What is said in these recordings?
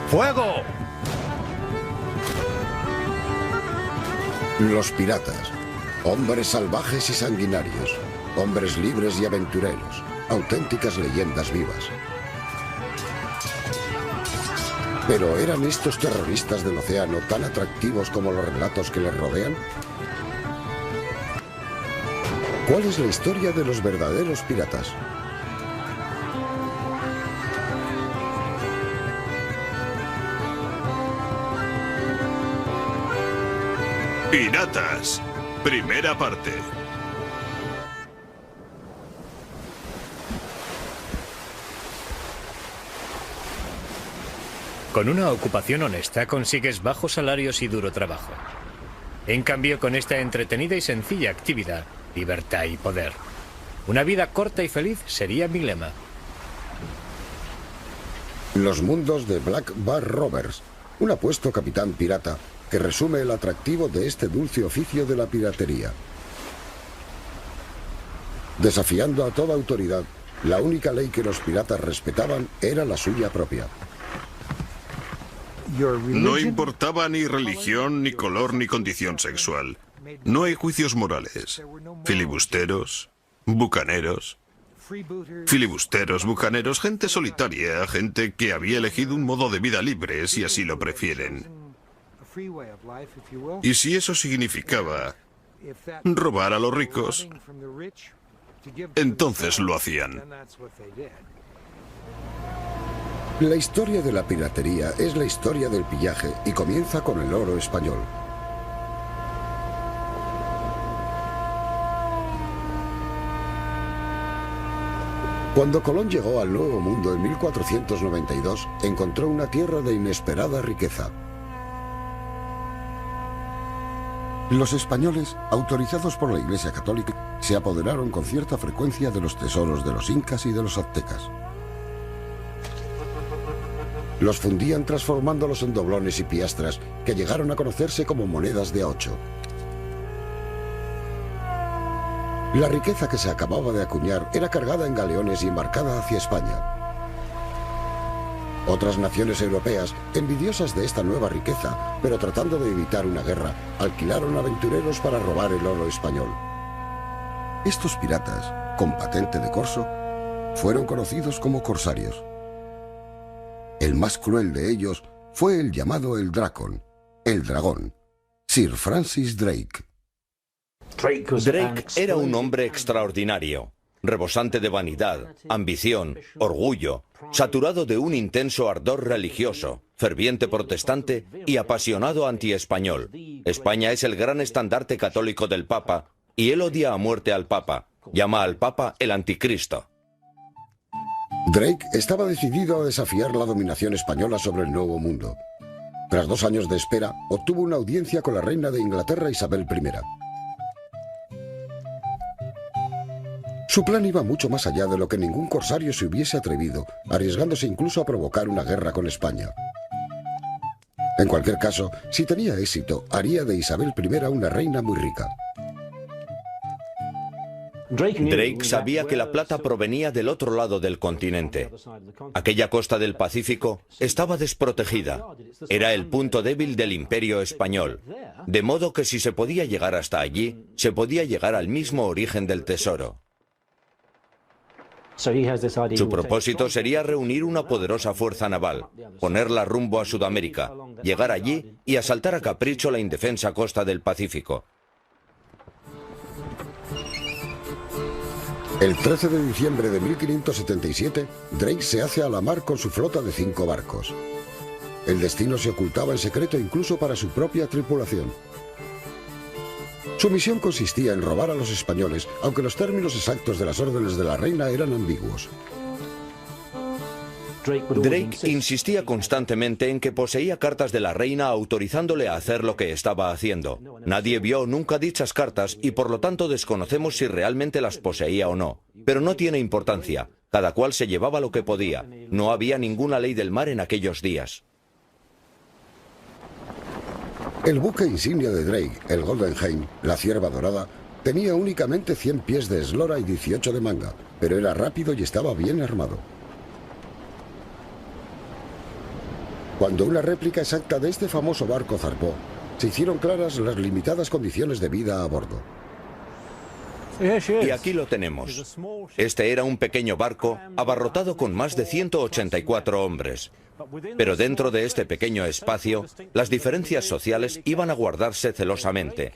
¡Fuego! Los piratas, hombres salvajes y sanguinarios, hombres libres y aventureros, auténticas leyendas vivas. ¿Pero eran estos terroristas del océano tan atractivos como los relatos que les rodean? ¿Cuál es la historia de los verdaderos piratas? Piratas, primera parte. Con una ocupación honesta consigues bajos salarios y duro trabajo. En cambio, con esta entretenida y sencilla actividad, libertad y poder, una vida corta y feliz sería mi lema. Los mundos de Black Bar Rovers, un apuesto capitán pirata que resume el atractivo de este dulce oficio de la piratería. Desafiando a toda autoridad, la única ley que los piratas respetaban era la suya propia. No importaba ni religión, ni color, ni condición sexual. No hay juicios morales. Filibusteros, bucaneros. Filibusteros, bucaneros, gente solitaria, gente que había elegido un modo de vida libre, si así lo prefieren. Y si eso significaba robar a los ricos, entonces lo hacían. La historia de la piratería es la historia del pillaje y comienza con el oro español. Cuando Colón llegó al Nuevo Mundo en 1492, encontró una tierra de inesperada riqueza. Los españoles, autorizados por la Iglesia Católica, se apoderaron con cierta frecuencia de los tesoros de los incas y de los aztecas. Los fundían transformándolos en doblones y piastras que llegaron a conocerse como monedas de a8. La riqueza que se acababa de acuñar era cargada en galeones y embarcada hacia España. Otras naciones europeas, envidiosas de esta nueva riqueza, pero tratando de evitar una guerra, alquilaron aventureros para robar el oro español. Estos piratas, con patente de corso, fueron conocidos como corsarios. El más cruel de ellos fue el llamado el Dracon, el dragón, Sir Francis Drake. Drake era un hombre extraordinario, rebosante de vanidad, ambición, orgullo, saturado de un intenso ardor religioso, ferviente protestante y apasionado antiespañol. España es el gran estandarte católico del Papa y él odia a muerte al Papa. Llama al Papa el anticristo. Drake estaba decidido a desafiar la dominación española sobre el Nuevo Mundo. Tras 2 años de espera, obtuvo una audiencia con la reina de Inglaterra, Isabel I. Su plan iba mucho más allá de lo que ningún corsario se hubiese atrevido, arriesgándose incluso a provocar una guerra con España. En cualquier caso, si tenía éxito, haría de Isabel I una reina muy rica. Drake sabía que la plata provenía del otro lado del continente. Aquella costa del Pacífico estaba desprotegida. Era el punto débil del Imperio español. De modo que si se podía llegar hasta allí, se podía llegar al mismo origen del tesoro. Su propósito sería reunir una poderosa fuerza naval, ponerla rumbo a Sudamérica, llegar allí y asaltar a capricho la indefensa costa del Pacífico. El 13 de diciembre de 1577, Drake se hace a la mar con su flota de 5 barcos. El destino se ocultaba en secreto incluso para su propia tripulación. Su misión consistía en robar a los españoles, aunque los términos exactos de las órdenes de la reina eran ambiguos. Drake insistía constantemente en que poseía cartas de la reina autorizándole a hacer lo que estaba haciendo. Nadie vio nunca dichas cartas y por lo tanto desconocemos si realmente las poseía o no. Pero no tiene importancia. Cada cual se llevaba lo que podía. No había ninguna ley del mar en aquellos días. El buque insignia de Drake, el Goldenheim, la Cierva Dorada, tenía únicamente 100 pies de eslora y 18 de manga, pero era rápido y estaba bien armado. Cuando una réplica exacta de este famoso barco zarpó, se hicieron claras las limitadas condiciones de vida a bordo. Y aquí lo tenemos. Este era un pequeño barco abarrotado con más de 184 hombres. Pero dentro de este pequeño espacio, las diferencias sociales iban a guardarse celosamente.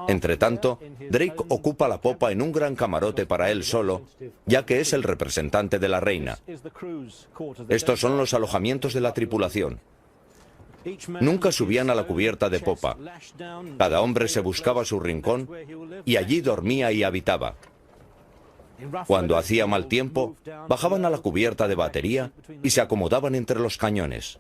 Entretanto, Drake ocupa la popa en un gran camarote para él solo, ya que es el representante de la reina. Estos son los alojamientos de la tripulación. Nunca subían a la cubierta de popa. Cada hombre se buscaba su rincón y allí dormía y habitaba. Cuando hacía mal tiempo, bajaban a la cubierta de batería y se acomodaban entre los cañones.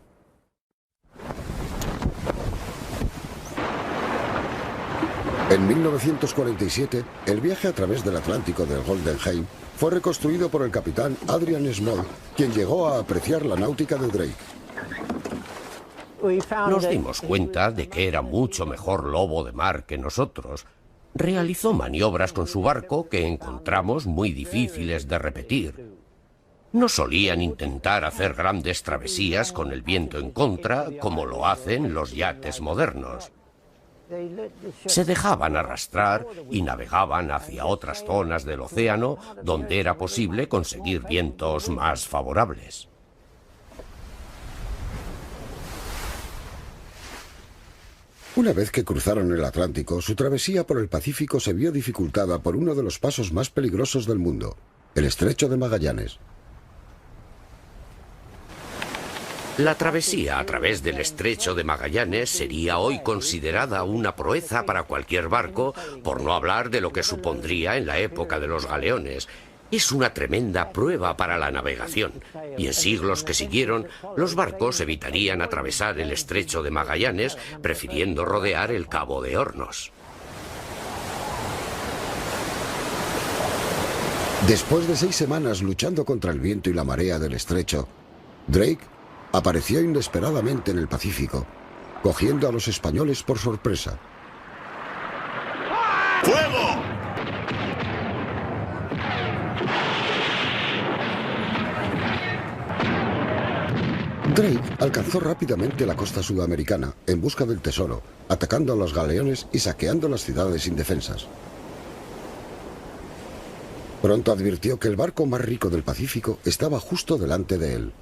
En 1947, el viaje a través del Atlántico del Golden Hind fue reconstruido por el capitán Adrian Small, quien llegó a apreciar la náutica de Drake. Nos dimos cuenta de que era mucho mejor lobo de mar que nosotros. Realizó maniobras con su barco que encontramos muy difíciles de repetir. No solían intentar hacer grandes travesías con el viento en contra, como lo hacen los yates modernos. Se dejaban arrastrar y navegaban hacia otras zonas del océano donde era posible conseguir vientos más favorables. Una vez que cruzaron el Atlántico, su travesía por el Pacífico se vio dificultada por uno de los pasos más peligrosos del mundo, el Estrecho de Magallanes. La travesía a través del Estrecho de Magallanes sería hoy considerada una proeza para cualquier barco, por no hablar de lo que supondría en la época de los galeones. Es una tremenda prueba para la navegación, y en siglos que siguieron, los barcos evitarían atravesar el Estrecho de Magallanes, prefiriendo rodear el Cabo de Hornos. Después de 6 semanas luchando contra el viento y la marea del estrecho, Drake apareció inesperadamente en el Pacífico, cogiendo a los españoles por sorpresa. ¡Fuego! Drake alcanzó rápidamente la costa sudamericana en busca del tesoro, atacando a los galeones y saqueando las ciudades indefensas. Pronto advirtió que el barco más rico del Pacífico estaba justo delante de él.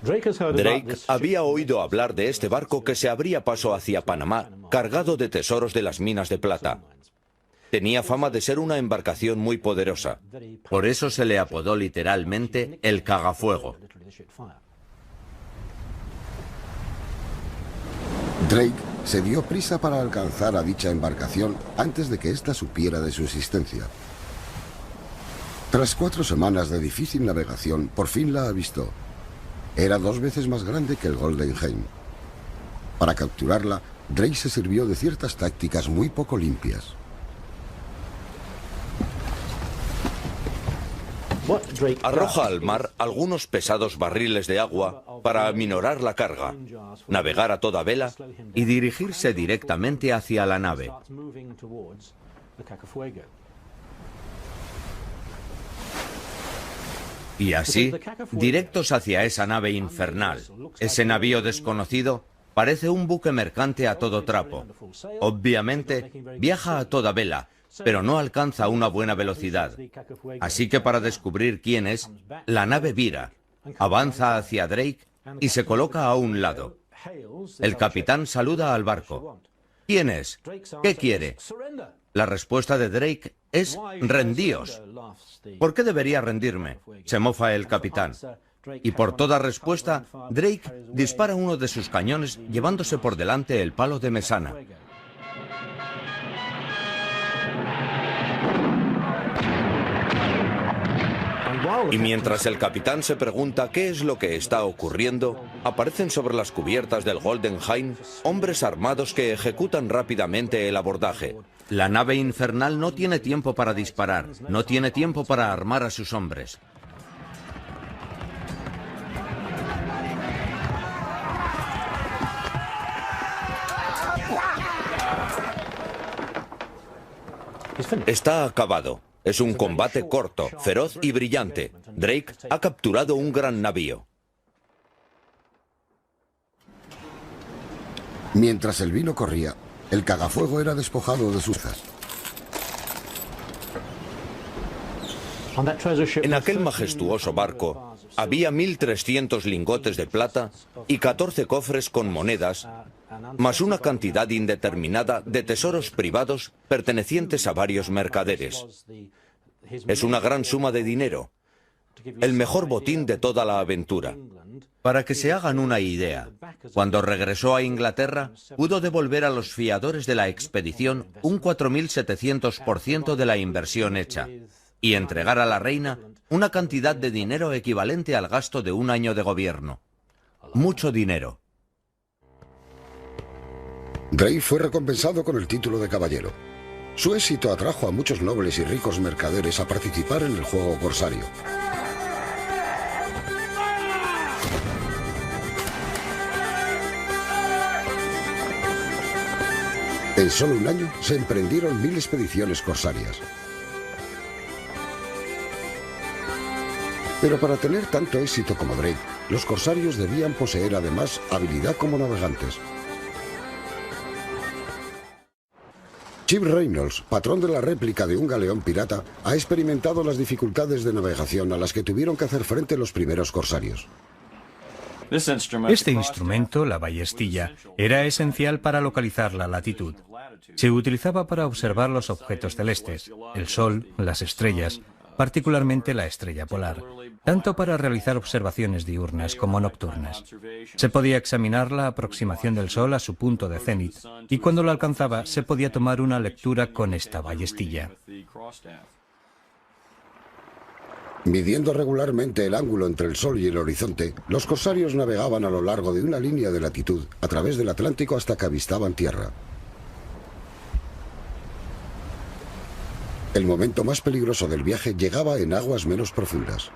Drake había oído hablar de este barco que se abría paso hacia Panamá, cargado de tesoros de las minas de plata. Tenía fama de ser una embarcación muy poderosa. Por eso se le apodó literalmente el cagafuego. Drake se dio prisa para alcanzar a dicha embarcación antes de que ésta supiera de su existencia. Tras 4 semanas de difícil navegación, por fin la avistó. Era 2 veces más grande que el Golden Hind. Para capturarla, Drake se sirvió de ciertas tácticas muy poco limpias. Arroja al mar algunos pesados barriles de agua para aminorar la carga, navegar a toda vela y dirigirse directamente hacia la nave. Y así, directos hacia esa nave infernal. Ese navío desconocido parece un buque mercante a todo trapo. Obviamente, viaja a toda vela, pero no alcanza una buena velocidad. Así que para descubrir quién es, la nave vira, avanza hacia Drake y se coloca a un lado. El capitán saluda al barco. ¿Quién es? ¿Qué quiere? La respuesta de Drake es «rendíos». ¿Por qué debería rendirme?, se mofa el capitán. Y por toda respuesta, Drake dispara uno de sus cañones llevándose por delante el palo de mesana. Y mientras el capitán se pregunta qué es lo que está ocurriendo, aparecen sobre las cubiertas del Golden Hind hombres armados que ejecutan rápidamente el abordaje. La nave infernal no tiene tiempo para disparar, no tiene tiempo para armar a sus hombres. Está acabado. Es un combate corto, feroz y brillante. Drake ha capturado un gran navío. Mientras el vino corría, el cagafuego era despojado de sus zas. En aquel majestuoso barco había 1.300 lingotes de plata y 14 cofres con monedas, más una cantidad indeterminada de tesoros privados pertenecientes a varios mercaderes. Es una gran suma de dinero, el mejor botín de toda la aventura. Para que se hagan una idea, cuando regresó a Inglaterra, pudo devolver a los fiadores de la expedición un 4.700% de la inversión hecha y entregar a la reina una cantidad de dinero equivalente al gasto de un año de gobierno. Mucho dinero. Drake fue recompensado con el título de caballero. Su éxito atrajo a muchos nobles y ricos mercaderes a participar en el juego corsario. En solo un año se emprendieron 1000 expediciones corsarias. Pero para tener tanto éxito como Drake, los corsarios debían poseer además habilidad como navegantes. Chip Reynolds, patrón de la réplica de un galeón pirata, ha experimentado las dificultades de navegación a las que tuvieron que hacer frente los primeros corsarios. Este instrumento, la ballestilla, era esencial para localizar la latitud. Se utilizaba para observar los objetos celestes, el Sol, las estrellas, particularmente la estrella polar, tanto para realizar observaciones diurnas como nocturnas. Se podía examinar la aproximación del Sol a su punto de cénit, y cuando lo alcanzaba se podía tomar una lectura con esta ballestilla. Midiendo regularmente el ángulo entre el Sol y el horizonte, los corsarios navegaban a lo largo de una línea de latitud a través del Atlántico hasta que avistaban tierra. El momento más peligroso del viaje llegaba en aguas menos profundas.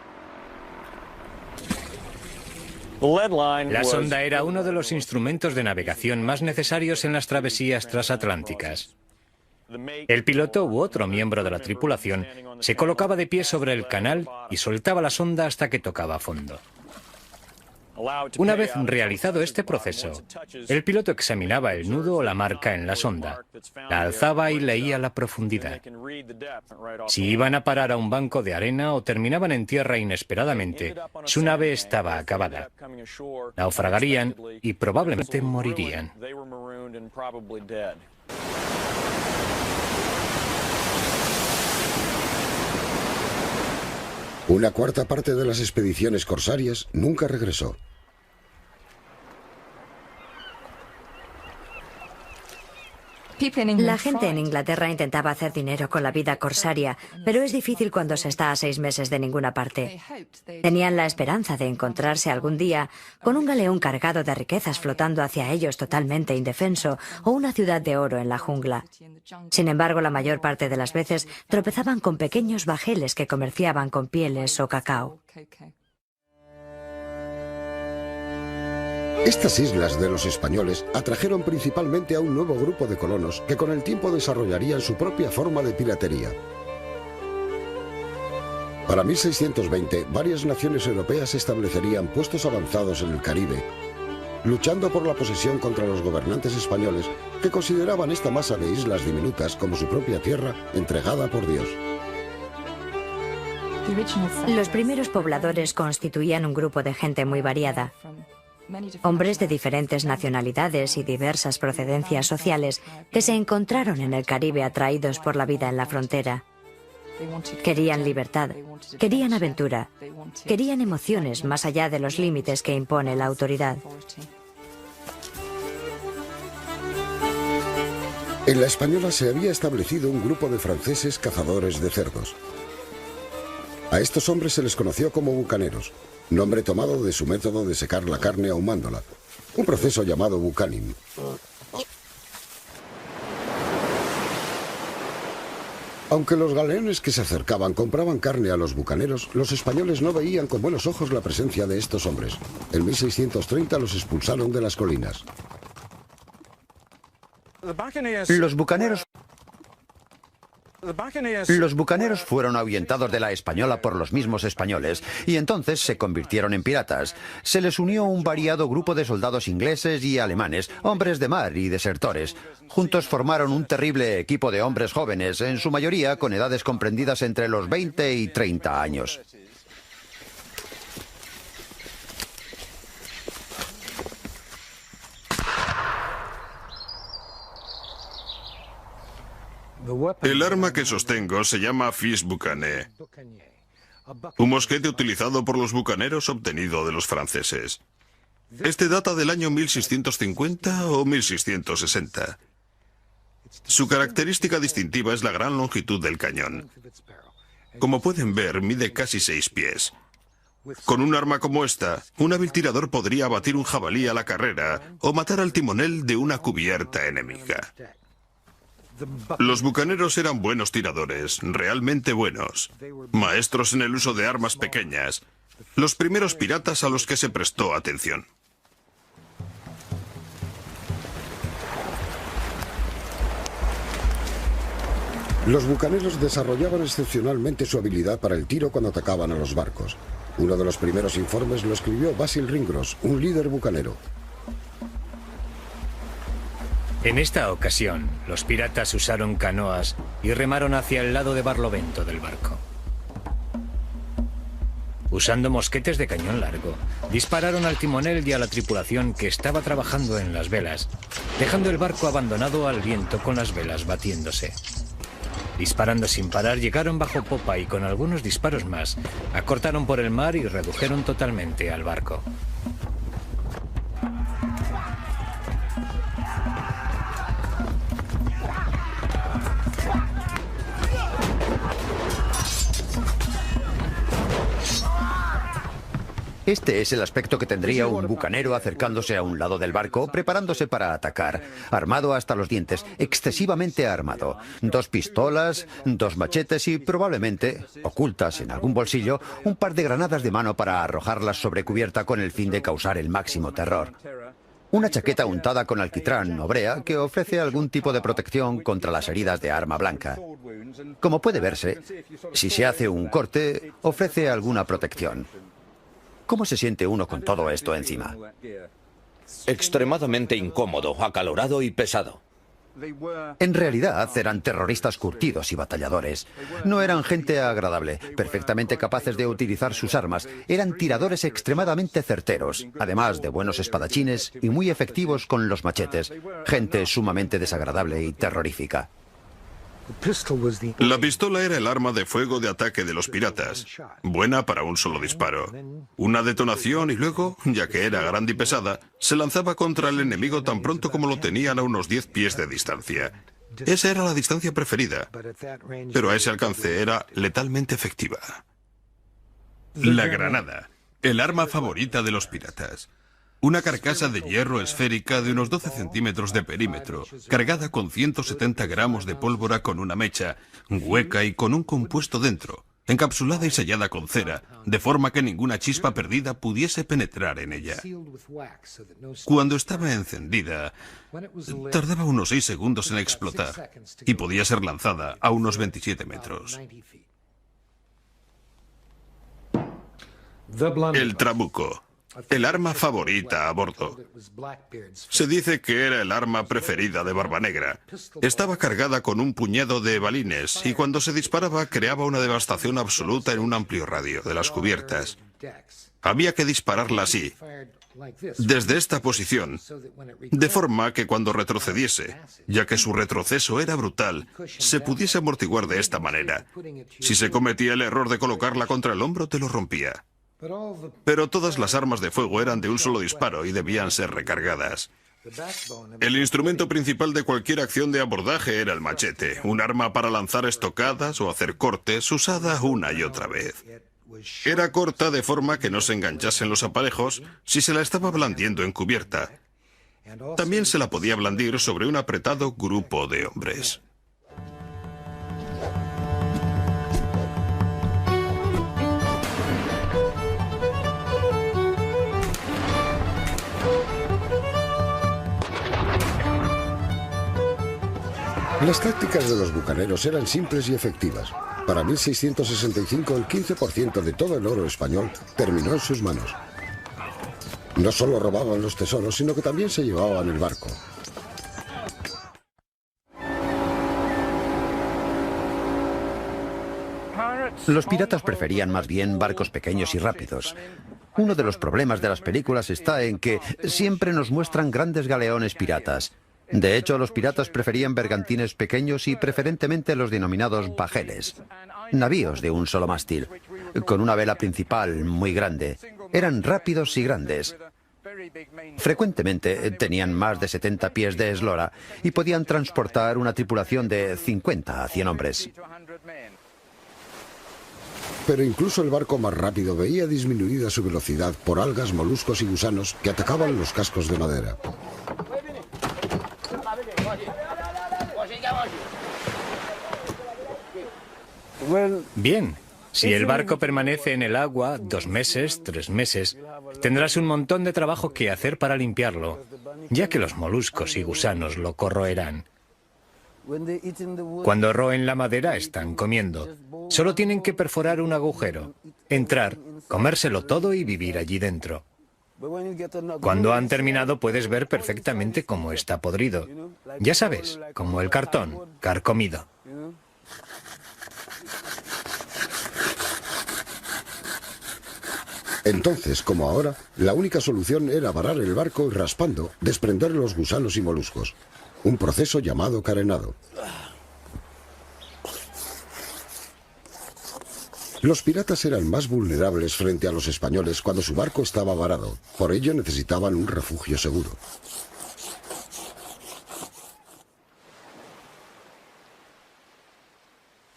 La sonda era uno de los instrumentos de navegación más necesarios en las travesías transatlánticas. El piloto u otro miembro de la tripulación se colocaba de pie sobre el canal y soltaba la sonda hasta que tocaba fondo. Una vez realizado este proceso, el piloto examinaba el nudo o la marca en la sonda, la alzaba y leía la profundidad. Si iban a parar a un banco de arena o terminaban en tierra inesperadamente, su nave estaba acabada. Naufragarían y probablemente morirían. Una cuarta parte de las expediciones corsarias nunca regresó. La gente en Inglaterra intentaba hacer dinero con la vida corsaria, pero es difícil cuando se está a 6 meses de ninguna parte. Tenían la esperanza de encontrarse algún día con un galeón cargado de riquezas flotando hacia ellos totalmente indefenso o una ciudad de oro en la jungla. Sin embargo, la mayor parte de las veces tropezaban con pequeños bajeles que comerciaban con pieles o cacao. Estas islas de los españoles atrajeron principalmente a un nuevo grupo de colonos que con el tiempo desarrollarían su propia forma de piratería. Para 1620, varias naciones europeas establecerían puestos avanzados en el Caribe, luchando por la posesión contra los gobernantes españoles que consideraban esta masa de islas diminutas como su propia tierra entregada por Dios. Los primeros pobladores constituían un grupo de gente muy variada. Hombres de diferentes nacionalidades y diversas procedencias sociales que se encontraron en el Caribe atraídos por la vida en la frontera. Querían libertad, querían aventura, querían emociones más allá de los límites que impone la autoridad. En la Española se había establecido un grupo de franceses cazadores de cerdos. A estos hombres se les conoció como bucaneros, nombre tomado de su método de secar la carne ahumándola, un proceso llamado bucaning. Aunque los galeones que se acercaban compraban carne a los bucaneros, los españoles no veían con buenos ojos la presencia de estos hombres. En 1630 los expulsaron de las colinas. Los bucaneros Los bucaneros fueron ahuyentados de la Española por los mismos españoles y entonces se convirtieron en piratas. Se les unió un variado grupo de soldados ingleses y alemanes, hombres de mar y desertores. Juntos formaron un terrible equipo de hombres jóvenes, en su mayoría con edades comprendidas entre los 20 y 30 años. El arma que sostengo se llama Fils Bucané, un mosquete utilizado por los bucaneros obtenido de los franceses. Este data del año 1650 o 1660. Su característica distintiva es la gran longitud del cañón. Como pueden ver, mide casi 6 pies. Con un arma como esta, un hábil tirador podría abatir un jabalí a la carrera o matar al timonel de una cubierta enemiga. Los bucaneros eran buenos tiradores, realmente buenos. Maestros en el uso de armas pequeñas. Los primeros piratas a los que se prestó atención. Los bucaneros desarrollaban excepcionalmente su habilidad para el tiro cuando atacaban a los barcos. Uno de los primeros informes lo escribió Basil Ringrose, un líder bucanero. En esta ocasión, los piratas usaron canoas y remaron hacia el lado de barlovento del barco. Usando mosquetes de cañón largo, dispararon al timonel y a la tripulación que estaba trabajando en las velas, dejando el barco abandonado al viento con las velas batiéndose. Disparando sin parar, llegaron bajo popa y con algunos disparos más, acortaron por el mar y redujeron totalmente al barco. Este es el aspecto que tendría un bucanero acercándose a un lado del barco, preparándose para atacar, armado hasta los dientes, excesivamente armado. 2 pistolas, 2 machetes y probablemente, ocultas en algún bolsillo, un par de granadas de mano para arrojarlas sobre cubierta con el fin de causar el máximo terror. Una chaqueta untada con alquitrán o brea que ofrece algún tipo de protección contra las heridas de arma blanca. Como puede verse, si se hace un corte, ofrece alguna protección. ¿Cómo se siente uno con todo esto encima? Extremadamente incómodo, acalorado y pesado. En realidad eran terroristas curtidos y batalladores. No eran gente agradable, perfectamente capaces de utilizar sus armas. Eran tiradores extremadamente certeros, además de buenos espadachines y muy efectivos con los machetes. Gente sumamente desagradable y terrorífica. La pistola era el arma de fuego de ataque de los piratas, buena para un solo disparo. Una detonación y luego, ya que era grande y pesada, se lanzaba contra el enemigo tan pronto como lo tenían a unos 10 pies de distancia. Esa era la distancia preferida, pero a ese alcance era letalmente efectiva. La granada, el arma favorita de los piratas. Una carcasa de hierro esférica de unos 12 centímetros de perímetro, cargada con 170 gramos de pólvora con una mecha, hueca y con un compuesto dentro, encapsulada y sellada con cera, de forma que ninguna chispa perdida pudiese penetrar en ella. Cuando estaba encendida, tardaba unos 6 segundos en explotar y podía ser lanzada a unos 27 metros. El trabuco. El arma favorita a bordo. Se dice que era el arma preferida de Barbanegra. Estaba cargada con un puñado de balines y cuando se disparaba creaba una devastación absoluta en un amplio radio de las cubiertas. Había que dispararla así, desde esta posición, de forma que cuando retrocediese, ya que su retroceso era brutal, se pudiese amortiguar de esta manera. Si se cometía el error de colocarla contra el hombro, te lo rompía. Pero todas las armas de fuego eran de un solo disparo y debían ser recargadas. El instrumento principal de cualquier acción de abordaje era el machete, un arma para lanzar estocadas o hacer cortes, usada una y otra vez. Era corta de forma que no se enganchasen los aparejos si se la estaba blandiendo en cubierta. También se la podía blandir sobre un apretado grupo de hombres. Las tácticas de los bucaneros eran simples y efectivas. Para 1665 el 15% de todo el oro español terminó en sus manos. No solo robaban los tesoros, sino que también se llevaban el barco. Los piratas preferían más bien barcos pequeños y rápidos. Uno de los problemas de las películas está en que siempre nos muestran grandes galeones piratas. De hecho, los piratas preferían bergantines pequeños y preferentemente los denominados bajeles. Navíos de un solo mástil, con una vela principal muy grande. Eran rápidos y grandes. Frecuentemente tenían más de 70 pies de eslora y podían transportar una tripulación de 50 a 100 hombres. Pero incluso el barco más rápido veía disminuida su velocidad por algas, moluscos y gusanos que atacaban los cascos de madera. Bien, si el barco permanece en el agua 2 meses, 3 meses, tendrás un montón de trabajo que hacer para limpiarlo, ya que los moluscos y gusanos lo corroerán. Cuando roen la madera están comiendo. Solo tienen que perforar un agujero, entrar, comérselo todo y vivir allí dentro. Cuando han terminado puedes ver perfectamente cómo está podrido. Ya sabes, como el cartón, carcomido. Entonces, como ahora, la única solución era varar el barco y raspando, desprender los gusanos y moluscos. Un proceso llamado carenado. Los piratas eran más vulnerables frente a los españoles cuando su barco estaba varado. Por ello necesitaban un refugio seguro.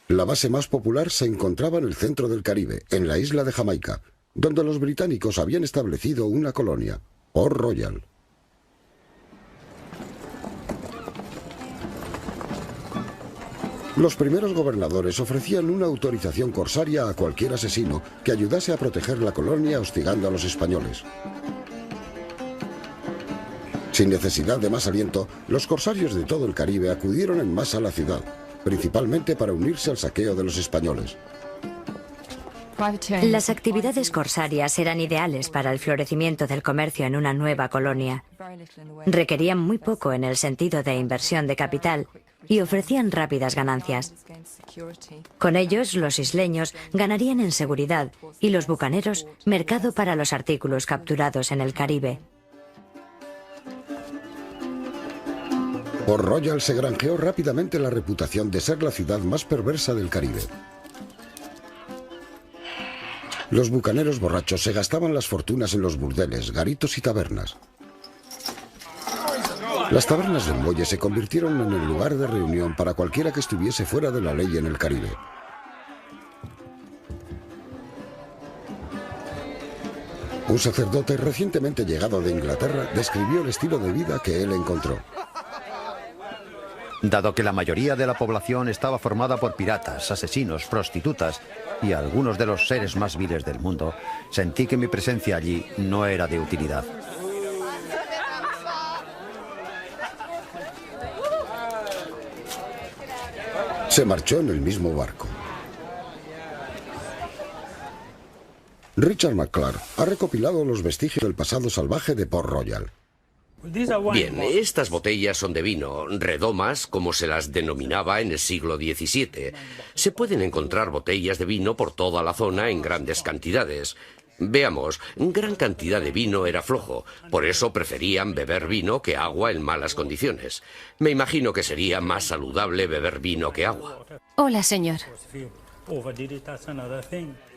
La base más popular se encontraba en el centro del Caribe, en la isla de Jamaica, donde los británicos habían establecido una colonia, Port Royal. Los primeros gobernadores ofrecían una autorización corsaria a cualquier asesino que ayudase a proteger la colonia hostigando a los españoles. Sin necesidad de más aliento, los corsarios de todo el Caribe acudieron en masa a la ciudad, principalmente para unirse al saqueo de los españoles. Las actividades corsarias eran ideales para el florecimiento del comercio en una nueva colonia. Requerían muy poco en el sentido de inversión de capital y ofrecían rápidas ganancias. Con ellos, los isleños ganarían en seguridad y los bucaneros mercado para los artículos capturados en el Caribe. Port Royal se granjeó rápidamente la reputación de ser la ciudad más perversa del Caribe. Los bucaneros borrachos se gastaban las fortunas en los burdeles, garitos y tabernas. Las tabernas del muelle se convirtieron en el lugar de reunión para cualquiera que estuviese fuera de la ley en el Caribe. Un sacerdote recientemente llegado de Inglaterra describió el estilo de vida que él encontró. Dado que la mayoría de la población estaba formada por piratas, asesinos, prostitutas y algunos de los seres más viles del mundo, sentí que mi presencia allí no era de utilidad. Se marchó en el mismo barco. Richard McClure ha recopilado los vestigios del pasado salvaje de Port Royal. Bien, estas botellas son de vino, redomas, como se las denominaba en el siglo XVII. Se pueden encontrar botellas de vino por toda la zona en grandes cantidades. Veamos, gran cantidad de vino era flojo, por eso preferían beber vino que agua en malas condiciones. Me imagino que sería más saludable beber vino que agua. Hola, señor.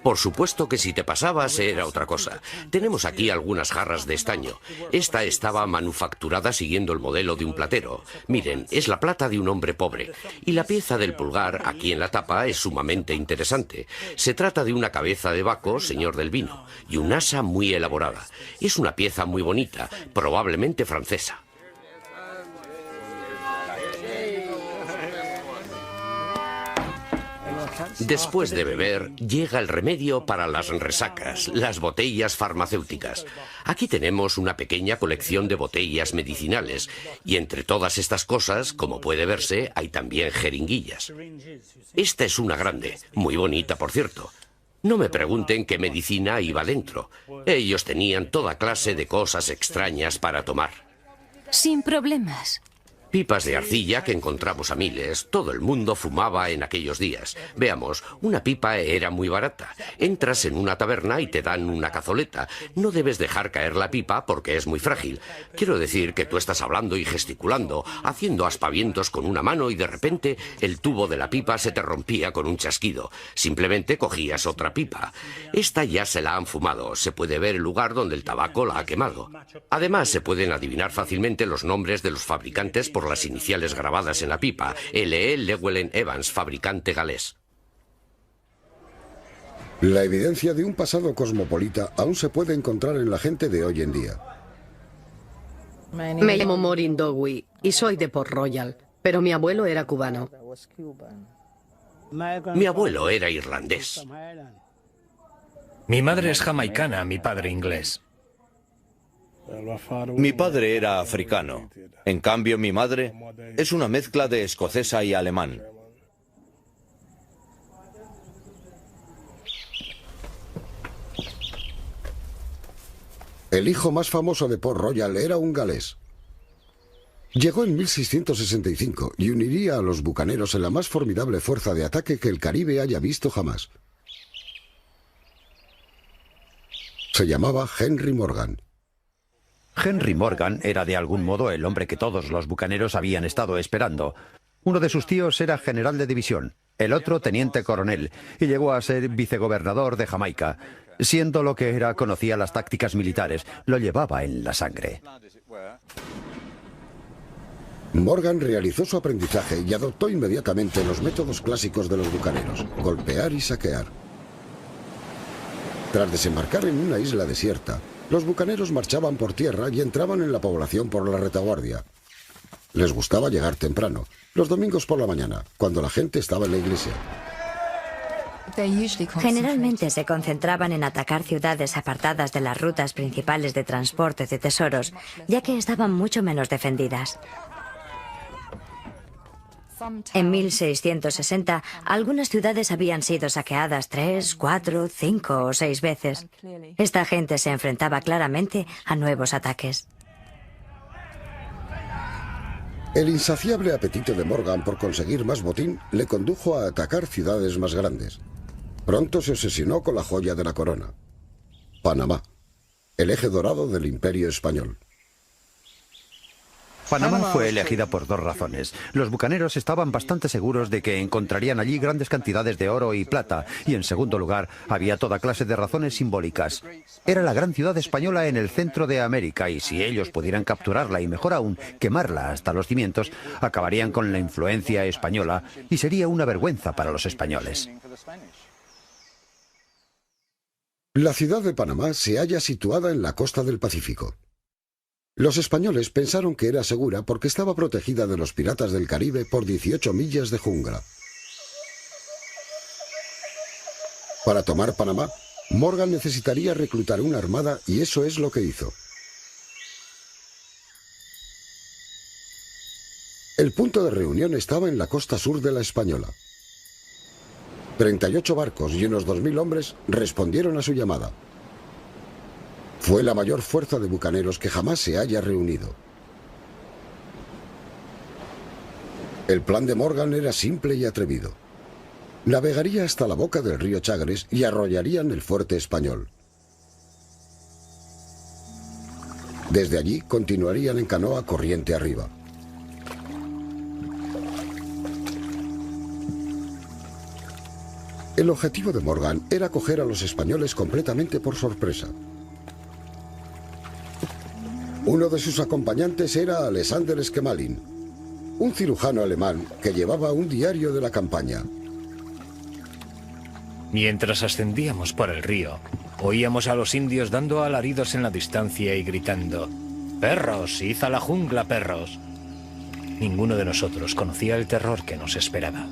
Por supuesto que si te pasabas era otra cosa. Tenemos aquí algunas jarras de estaño. Esta estaba manufacturada siguiendo el modelo de un platero. Miren, es la plata de un hombre pobre. Y la pieza del pulgar, aquí en la tapa, es sumamente interesante. Se trata de una cabeza de Baco, señor del vino, y un asa muy elaborada. Es una pieza muy bonita, probablemente francesa. Después de beber, llega el remedio para las resacas, las botellas farmacéuticas. Aquí tenemos una pequeña colección de botellas medicinales, y entre todas estas cosas, como puede verse, hay también jeringuillas. Esta es una grande, muy bonita por cierto. No me pregunten qué medicina iba dentro. Ellos tenían toda clase de cosas extrañas para tomar. Sin problemas. Pipas de arcilla que encontramos a miles. Todo el mundo fumaba en aquellos días. Veamos, una pipa era muy barata. Entras en una taberna y te dan una cazoleta. No debes dejar caer la pipa porque es muy frágil. Quiero decir que tú estás hablando y gesticulando, haciendo aspavientos con una mano y de repente el tubo de la pipa se te rompía con un chasquido. Simplemente cogías otra pipa. Esta ya se la han fumado. Se puede ver el lugar donde el tabaco la ha quemado. Además, se pueden adivinar fácilmente los nombres de los fabricantes por las iniciales grabadas en la pipa. L.E. Llewellyn Evans, fabricante galés. La evidencia de un pasado cosmopolita aún se puede encontrar en la gente de hoy en día. Me llamo Maureen Dowie y soy de Port Royal, pero mi abuelo era cubano. Mi abuelo era irlandés. Mi madre es jamaicana, mi padre inglés. Mi padre era africano. En cambio, mi madre es una mezcla de escocesa y alemán. El hijo más famoso de Port Royal era un galés. Llegó en 1665 y uniría a los bucaneros en la más formidable fuerza de ataque que el Caribe haya visto jamás. Se llamaba Henry Morgan. Henry Morgan era de algún modo el hombre que todos los bucaneros habían estado esperando. Uno de sus tíos era general de división, el otro teniente coronel, y llegó a ser vicegobernador de Jamaica. Siendo lo que era, conocía las tácticas militares, lo llevaba en la sangre. Morgan realizó su aprendizaje y adoptó inmediatamente los métodos clásicos de los bucaneros: golpear y saquear. Tras desembarcar en una isla desierta, los bucaneros marchaban por tierra y entraban en la población por la retaguardia. Les gustaba llegar temprano, los domingos por la mañana, cuando la gente estaba en la iglesia. Generalmente se concentraban en atacar ciudades apartadas de las rutas principales de transporte de tesoros, ya que estaban mucho menos defendidas. En 1660, algunas ciudades habían sido saqueadas 3, 4, 5 o 6 veces. Esta gente se enfrentaba claramente a nuevos ataques. El insaciable apetito de Morgan por conseguir más botín le condujo a atacar ciudades más grandes. Pronto se obsesionó con la joya de la corona: Panamá, el eje dorado del Imperio Español. Panamá fue elegida por dos razones. Los bucaneros estaban bastante seguros de que encontrarían allí grandes cantidades de oro y plata, y en segundo lugar, había toda clase de razones simbólicas. Era la gran ciudad española en el centro de América, y si ellos pudieran capturarla y, mejor aún, quemarla hasta los cimientos, acabarían con la influencia española y sería una vergüenza para los españoles. La ciudad de Panamá se halla situada en la costa del Pacífico. Los españoles pensaron que era segura porque estaba protegida de los piratas del Caribe por 18 millas de jungla. Para tomar Panamá, Morgan necesitaría reclutar una armada y eso es lo que hizo. El punto de reunión estaba en la costa sur de la Española. 38 barcos y unos 2000 hombres respondieron a su llamada. Fue la mayor fuerza de bucaneros que jamás se haya reunido. El plan de Morgan era simple y atrevido. Navegaría hasta la boca del río Chagres y arrollarían el fuerte español. Desde allí continuarían en canoa corriente arriba. El objetivo de Morgan era coger a los españoles completamente por sorpresa. Uno de sus acompañantes era Alexander Schmeling, un cirujano alemán que llevaba un diario de la campaña. Mientras ascendíamos por el río, oíamos a los indios dando alaridos en la distancia y gritando: «¡Perros! ¡Id a la jungla, perros!». Ninguno de nosotros conocía el terror que nos esperaba.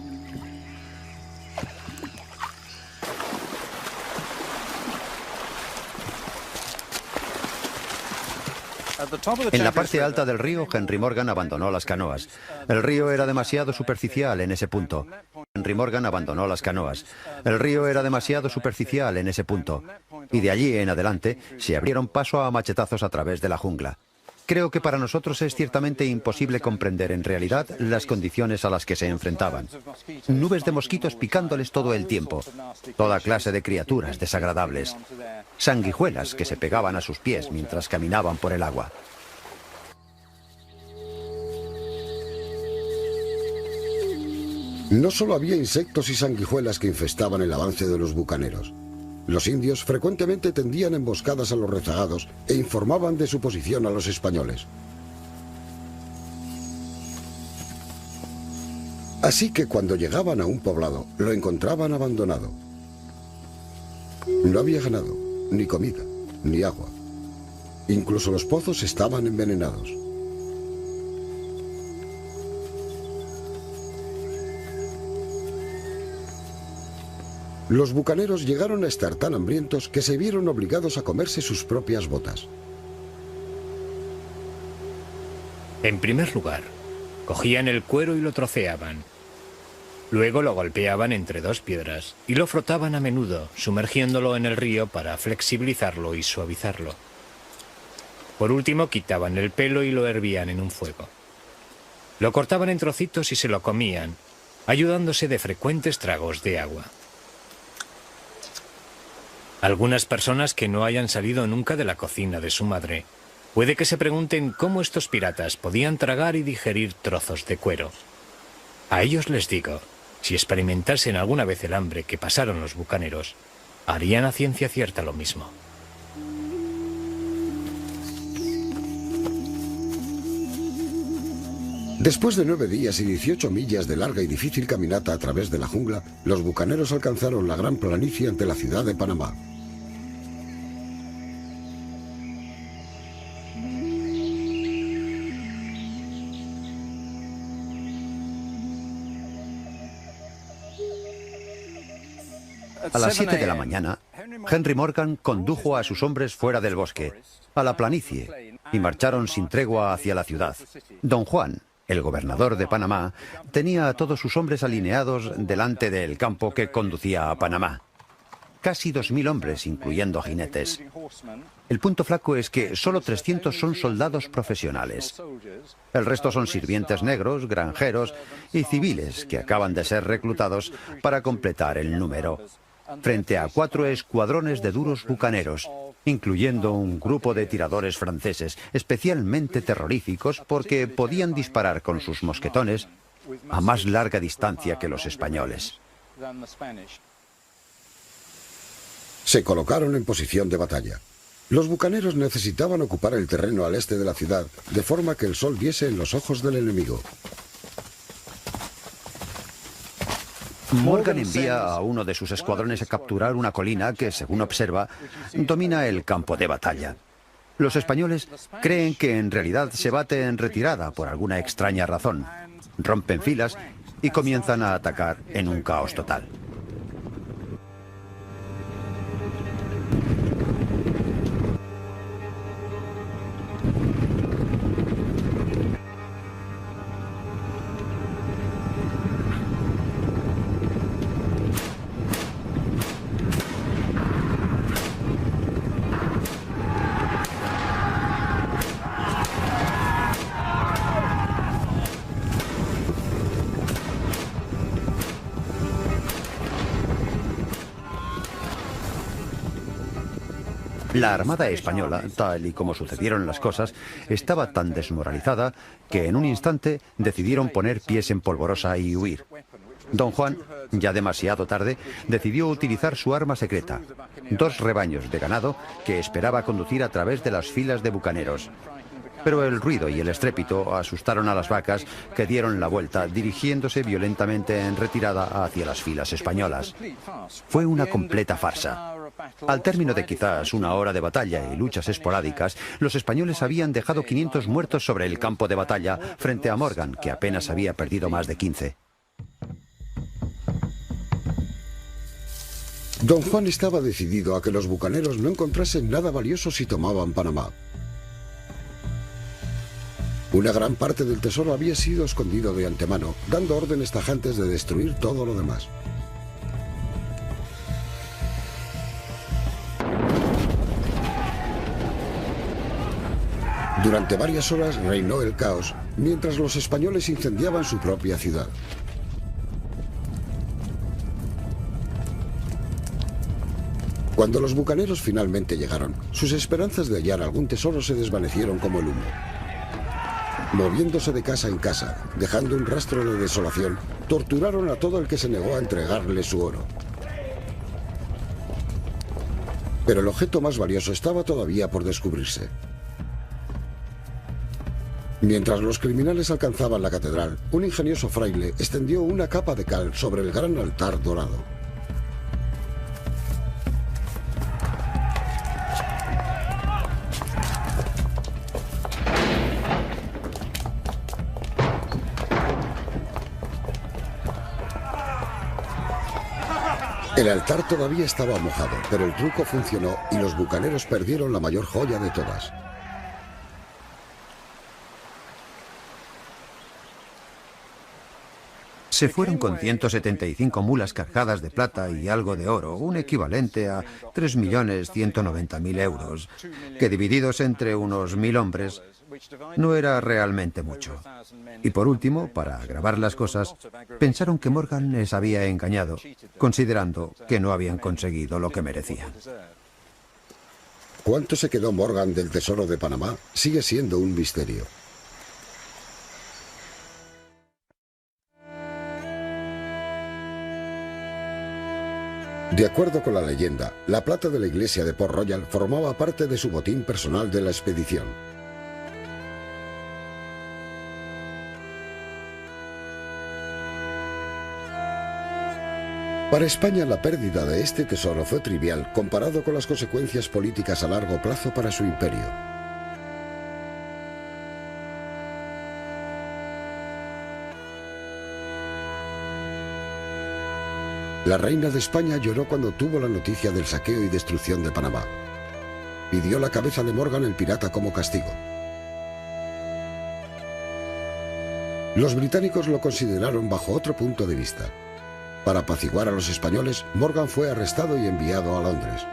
En la parte alta del río, Henry Morgan abandonó las canoas. El río era demasiado superficial en ese punto. Henry Morgan abandonó las canoas. El río era demasiado superficial en ese punto. Y de allí en adelante se abrieron paso a machetazos a través de la jungla. Creo que para nosotros es ciertamente imposible comprender en realidad las condiciones a las que se enfrentaban. Nubes de mosquitos picándoles todo el tiempo. Toda clase de criaturas desagradables. Sanguijuelas que se pegaban a sus pies mientras caminaban por el agua. No solo había insectos y sanguijuelas que infestaban el avance de los bucaneros. Los indios frecuentemente tendían emboscadas a los rezagados e informaban de su posición a los españoles. Así que cuando llegaban a un poblado, lo encontraban abandonado. No había ganado, ni comida, ni agua. Incluso los pozos estaban envenenados. Los bucaneros llegaron a estar tan hambrientos que se vieron obligados a comerse sus propias botas. En primer lugar, cogían el cuero y lo troceaban. Luego lo golpeaban entre dos piedras y lo frotaban a menudo, sumergiéndolo en el río para flexibilizarlo y suavizarlo. Por último, quitaban el pelo y lo hervían en un fuego. Lo cortaban en trocitos y se lo comían, ayudándose de frecuentes tragos de agua. Algunas personas que no hayan salido nunca de la cocina de su madre, puede que se pregunten cómo estos piratas podían tragar y digerir trozos de cuero. A ellos les digo, si experimentasen alguna vez el hambre que pasaron los bucaneros, harían a ciencia cierta lo mismo. Después de 9 días y 18 millas de larga y difícil caminata a través de la jungla, los bucaneros alcanzaron la gran planicie ante la ciudad de Panamá. A las 7 de la mañana, Henry Morgan condujo a sus hombres fuera del bosque, a la planicie, y marcharon sin tregua hacia la ciudad. Don Juan, el gobernador de Panamá, tenía a todos sus hombres alineados delante del campo que conducía a Panamá. Casi 2000 hombres, incluyendo jinetes. El punto flaco es que solo 300 son soldados profesionales. El resto son sirvientes negros, granjeros y civiles que acaban de ser reclutados para completar el número, frente a 4 escuadrones de duros bucaneros, incluyendo un grupo de tiradores franceses especialmente terroríficos porque podían disparar con sus mosquetones a más larga distancia que los españoles. Se colocaron en posición de batalla. Los bucaneros necesitaban ocupar el terreno al este de la ciudad, de forma que el sol diese en los ojos del enemigo. Morgan envía a uno de sus escuadrones a capturar una colina que, según observa, domina el campo de batalla. Los españoles creen que en realidad se bate en retirada por alguna extraña razón. Rompen filas y comienzan a atacar en un caos total. La Armada Española, tal y como sucedieron las cosas, estaba tan desmoralizada que en un instante decidieron poner pies en polvorosa y huir. Don Juan, ya demasiado tarde, decidió utilizar su arma secreta, 2 rebaños de ganado que esperaba conducir a través de las filas de bucaneros. Pero el ruido y el estrépito asustaron a las vacas, que dieron la vuelta, dirigiéndose violentamente en retirada hacia las filas españolas. Fue una completa farsa. Al término de quizás 1 hora de batalla y luchas esporádicas, los españoles habían dejado 500 muertos sobre el campo de batalla frente a Morgan, que apenas había perdido más de 15. Don Juan estaba decidido a que los bucaneros no encontrasen nada valioso si tomaban Panamá. Una gran parte del tesoro había sido escondido de antemano, dando órdenes tajantes de destruir todo lo demás. Durante varias horas reinó el caos, mientras los españoles incendiaban su propia ciudad. Cuando los bucaneros finalmente llegaron, sus esperanzas de hallar algún tesoro se desvanecieron como el humo. Moviéndose de casa en casa, dejando un rastro de desolación, torturaron a todo el que se negó a entregarle su oro. Pero el objeto más valioso estaba todavía por descubrirse. Mientras los criminales alcanzaban la catedral, un ingenioso fraile extendió una capa de cal sobre el gran altar dorado. El altar todavía estaba mojado, pero el truco funcionó y los bucaneros perdieron la mayor joya de todas. Se fueron con 175 mulas cargadas de plata y algo de oro, un equivalente a 3.190.000 euros, que divididos entre unos 1.000 hombres no era realmente mucho. Y por último, para agravar las cosas, pensaron que Morgan les había engañado, considerando que no habían conseguido lo que merecían. ¿Cuánto se quedó Morgan del tesoro de Panamá? Sigue siendo un misterio. De acuerdo con la leyenda, la plata de la iglesia de Port Royal formaba parte de su botín personal de la expedición. Para España, la pérdida de este tesoro fue trivial comparado con las consecuencias políticas a largo plazo para su imperio. La reina de España lloró cuando tuvo la noticia del saqueo y destrucción de Panamá. Pidió la cabeza de Morgan el pirata como castigo. Los británicos lo consideraron bajo otro punto de vista. Para apaciguar a los españoles, Morgan fue arrestado y enviado a Londres.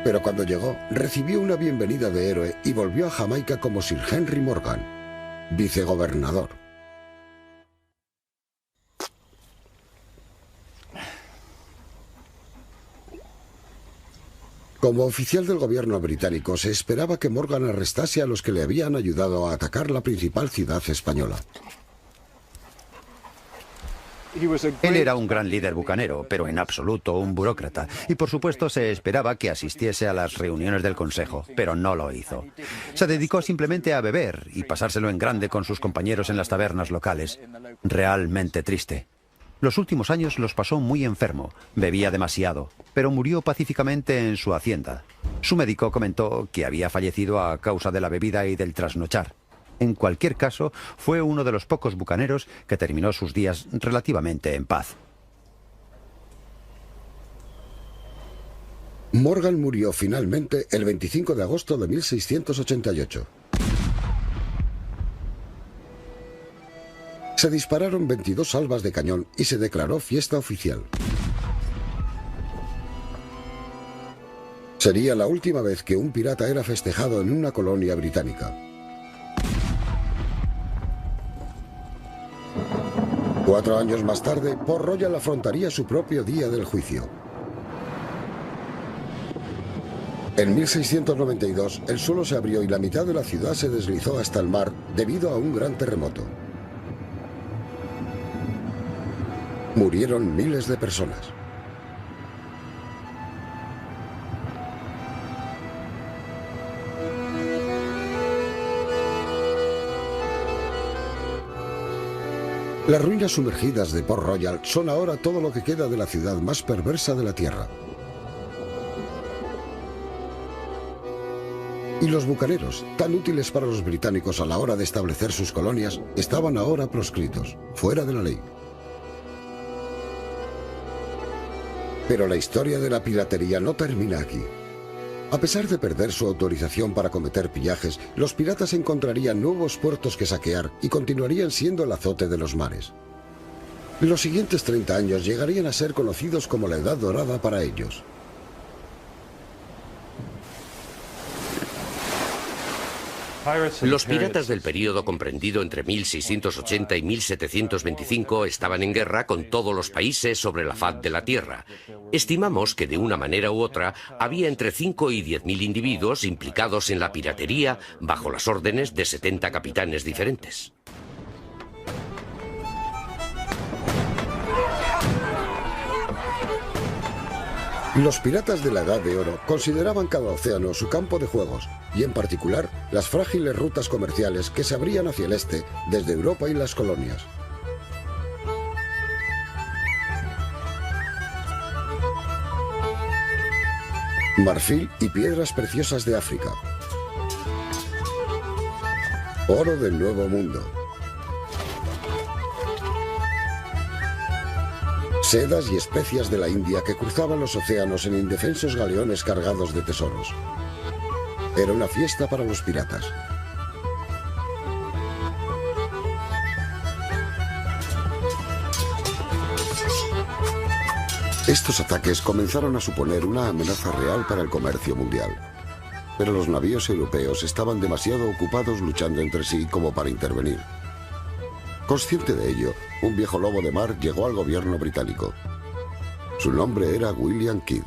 Pero cuando llegó, recibió una bienvenida de héroe y volvió a Jamaica como Sir Henry Morgan, vicegobernador. Como oficial del gobierno británico, se esperaba que Morgan arrestase a los que le habían ayudado a atacar la principal ciudad española. Él era un gran líder bucanero, pero en absoluto un burócrata. Y por supuesto se esperaba que asistiese a las reuniones del Consejo, pero no lo hizo. Se dedicó simplemente a beber y pasárselo en grande con sus compañeros en las tabernas locales. Realmente triste. Los últimos años los pasó muy enfermo, bebía demasiado, pero murió pacíficamente en su hacienda. Su médico comentó que había fallecido a causa de la bebida y del trasnochar. En cualquier caso, fue uno de los pocos bucaneros que terminó sus días relativamente en paz. Morgan murió finalmente el 25 de agosto de 1688. Se dispararon 22 salvas de cañón y se declaró fiesta oficial. Sería la última vez que un pirata era festejado en una colonia británica. 4 años más tarde, Port Royal afrontaría su propio día del juicio. En 1692, el suelo se abrió y la mitad de la ciudad se deslizó hasta el mar debido a un gran terremoto. Murieron miles de personas. Las ruinas sumergidas de Port Royal son ahora todo lo que queda de la ciudad más perversa de la Tierra. Y los bucaneros, tan útiles para los británicos a la hora de establecer sus colonias, estaban ahora proscritos, fuera de la ley. Pero la historia de la piratería no termina aquí. A pesar de perder su autorización para cometer pillajes, los piratas encontrarían nuevos puertos que saquear y continuarían siendo el azote de los mares. Los siguientes 30 años llegarían a ser conocidos como la Edad Dorada para ellos. Los piratas del período comprendido entre 1680 y 1725 estaban en guerra con todos los países sobre la faz de la Tierra. Estimamos que de una manera u otra había entre 5 y 10.000 individuos implicados en la piratería bajo las órdenes de 70 capitanes diferentes. Los piratas de la Edad de Oro consideraban cada océano su campo de juegos, y en particular las frágiles rutas comerciales que se abrían hacia el este desde Europa y las colonias. Marfil y piedras preciosas de África. Oro del Nuevo Mundo. Sedas y especias de la India que cruzaban los océanos en indefensos galeones cargados de tesoros. Era una fiesta para los piratas. Estos ataques comenzaron a suponer una amenaza real para el comercio mundial. Pero los navíos europeos estaban demasiado ocupados luchando entre sí como para intervenir. Consciente de ello, un viejo lobo de mar llegó al gobierno británico. Su nombre era William Kidd.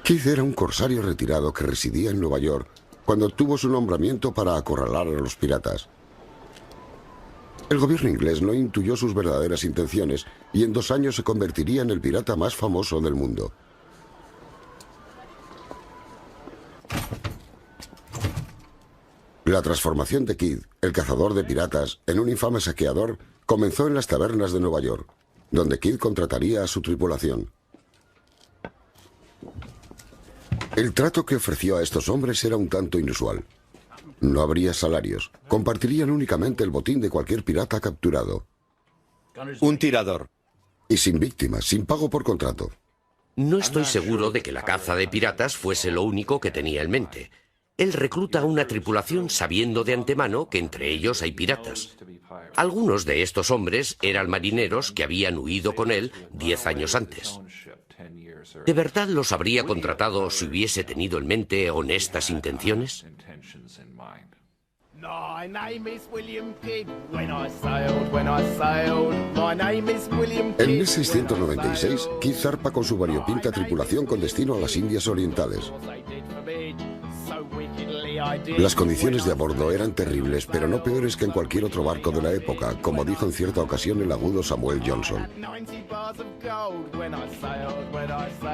Kidd era un corsario retirado que residía en Nueva York cuando obtuvo su nombramiento para acorralar a los piratas. El gobierno inglés no intuyó sus verdaderas intenciones y en 2 años se convertiría en el pirata más famoso del mundo. La transformación de Kidd, el cazador de piratas, en un infame saqueador, comenzó en las tabernas de Nueva York, donde Kidd contrataría a su tripulación. El trato que ofreció a estos hombres era un tanto inusual. No habría salarios, compartirían únicamente el botín de cualquier pirata capturado. Un tirador. Y sin víctimas, sin pago por contrato. No estoy seguro de que la caza de piratas fuese lo único que tenía en mente. Él recluta una tripulación sabiendo de antemano que entre ellos hay piratas. Algunos de estos hombres eran marineros que habían huido con él 10 años antes. ¿De verdad los habría contratado si hubiese tenido en mente honestas intenciones? En 1696, Kidd zarpa con su variopinta tripulación con destino a las Indias Orientales. Las condiciones de a bordo eran terribles, pero no peores que en cualquier otro barco de la época, como dijo en cierta ocasión el agudo Samuel Johnson.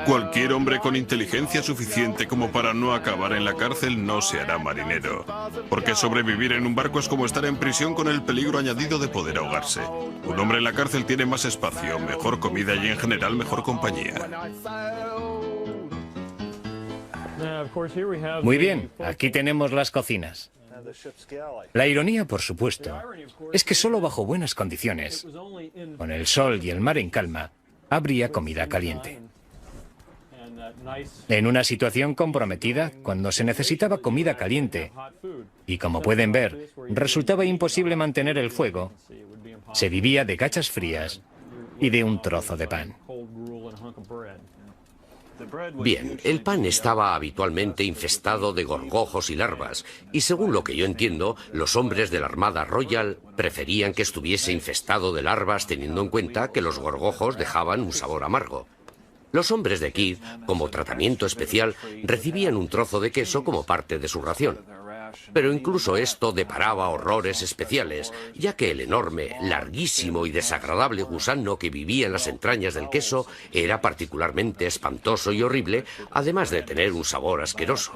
Cualquier hombre con inteligencia suficiente como para no acabar en la cárcel no se hará marinero, porque sobrevivir en un barco es como estar en prisión con el peligro añadido de poder ahogarse. Un hombre en la cárcel tiene más espacio, mejor comida y en general mejor compañía. Muy bien, aquí tenemos las cocinas. La ironía, por supuesto, es que solo bajo buenas condiciones, con el sol y el mar en calma, habría comida caliente. En una situación comprometida, cuando se necesitaba comida caliente, y como pueden ver, resultaba imposible mantener el fuego, se vivía de gachas frías y de un trozo de pan. Bien, el pan estaba habitualmente infestado de gorgojos y larvas, y según lo que yo entiendo, los hombres de la Armada Royal preferían que estuviese infestado de larvas teniendo en cuenta que los gorgojos dejaban un sabor amargo. Los hombres de Kidd, como tratamiento especial, recibían un trozo de queso como parte de su ración. Pero incluso esto deparaba horrores especiales, ya que el enorme, larguísimo y desagradable gusano que vivía en las entrañas del queso era particularmente espantoso y horrible, además de tener un sabor asqueroso.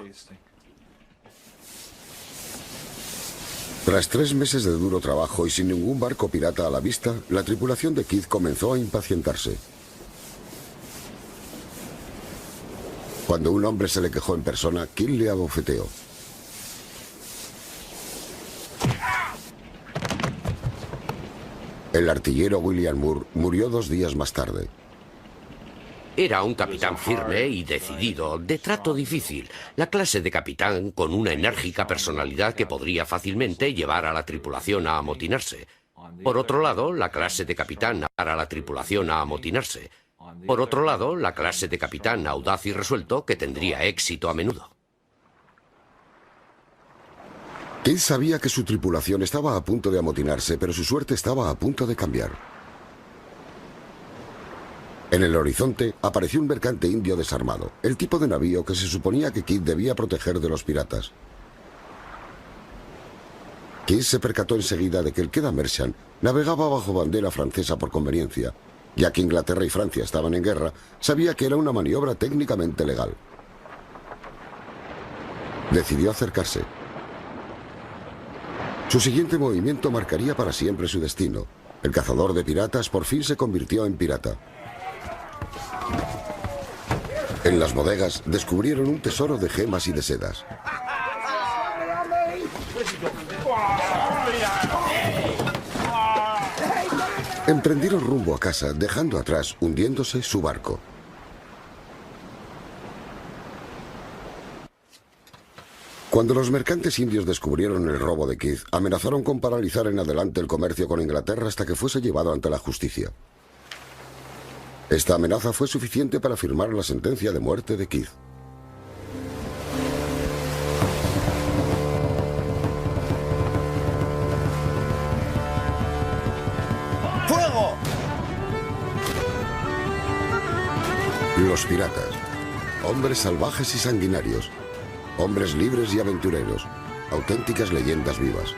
Tras 3 meses de duro trabajo y sin ningún barco pirata a la vista, la tripulación de Kidd comenzó a impacientarse. Cuando un hombre se le quejó en persona, Kidd le abofeteó. El artillero William Moore murió 2 días más tarde. Era un capitán firme y decidido, de trato difícil, la clase de capitán con una enérgica personalidad que podría fácilmente llevar a la tripulación a amotinarse. Por otro lado, la clase de capitán para la tripulación a amotinarse. Por otro lado, la clase de capitán audaz y resuelto que tendría éxito a menudo. Keith sabía que su tripulación estaba a punto de amotinarse, pero su suerte estaba a punto de cambiar. En el horizonte apareció un mercante indio desarmado, el tipo de navío que se suponía que Keith debía proteger de los piratas. Keith se percató enseguida de que el Queda Merchant navegaba bajo bandera francesa por conveniencia. Ya que Inglaterra y Francia estaban en guerra, sabía que era una maniobra técnicamente legal. Decidió acercarse. Su siguiente movimiento marcaría para siempre su destino. El cazador de piratas por fin se convirtió en pirata. En las bodegas descubrieron un tesoro de gemas y de sedas. Emprendieron rumbo a casa, dejando atrás, hundiéndose, su barco. Cuando los mercantes indios descubrieron el robo de Keith, amenazaron con paralizar en adelante el comercio con Inglaterra hasta que fuese llevado ante la justicia. Esta amenaza fue suficiente para firmar la sentencia de muerte de Keith. ¡Fuego! Los piratas, hombres salvajes y sanguinarios, hombres libres y aventureros, auténticas leyendas vivas.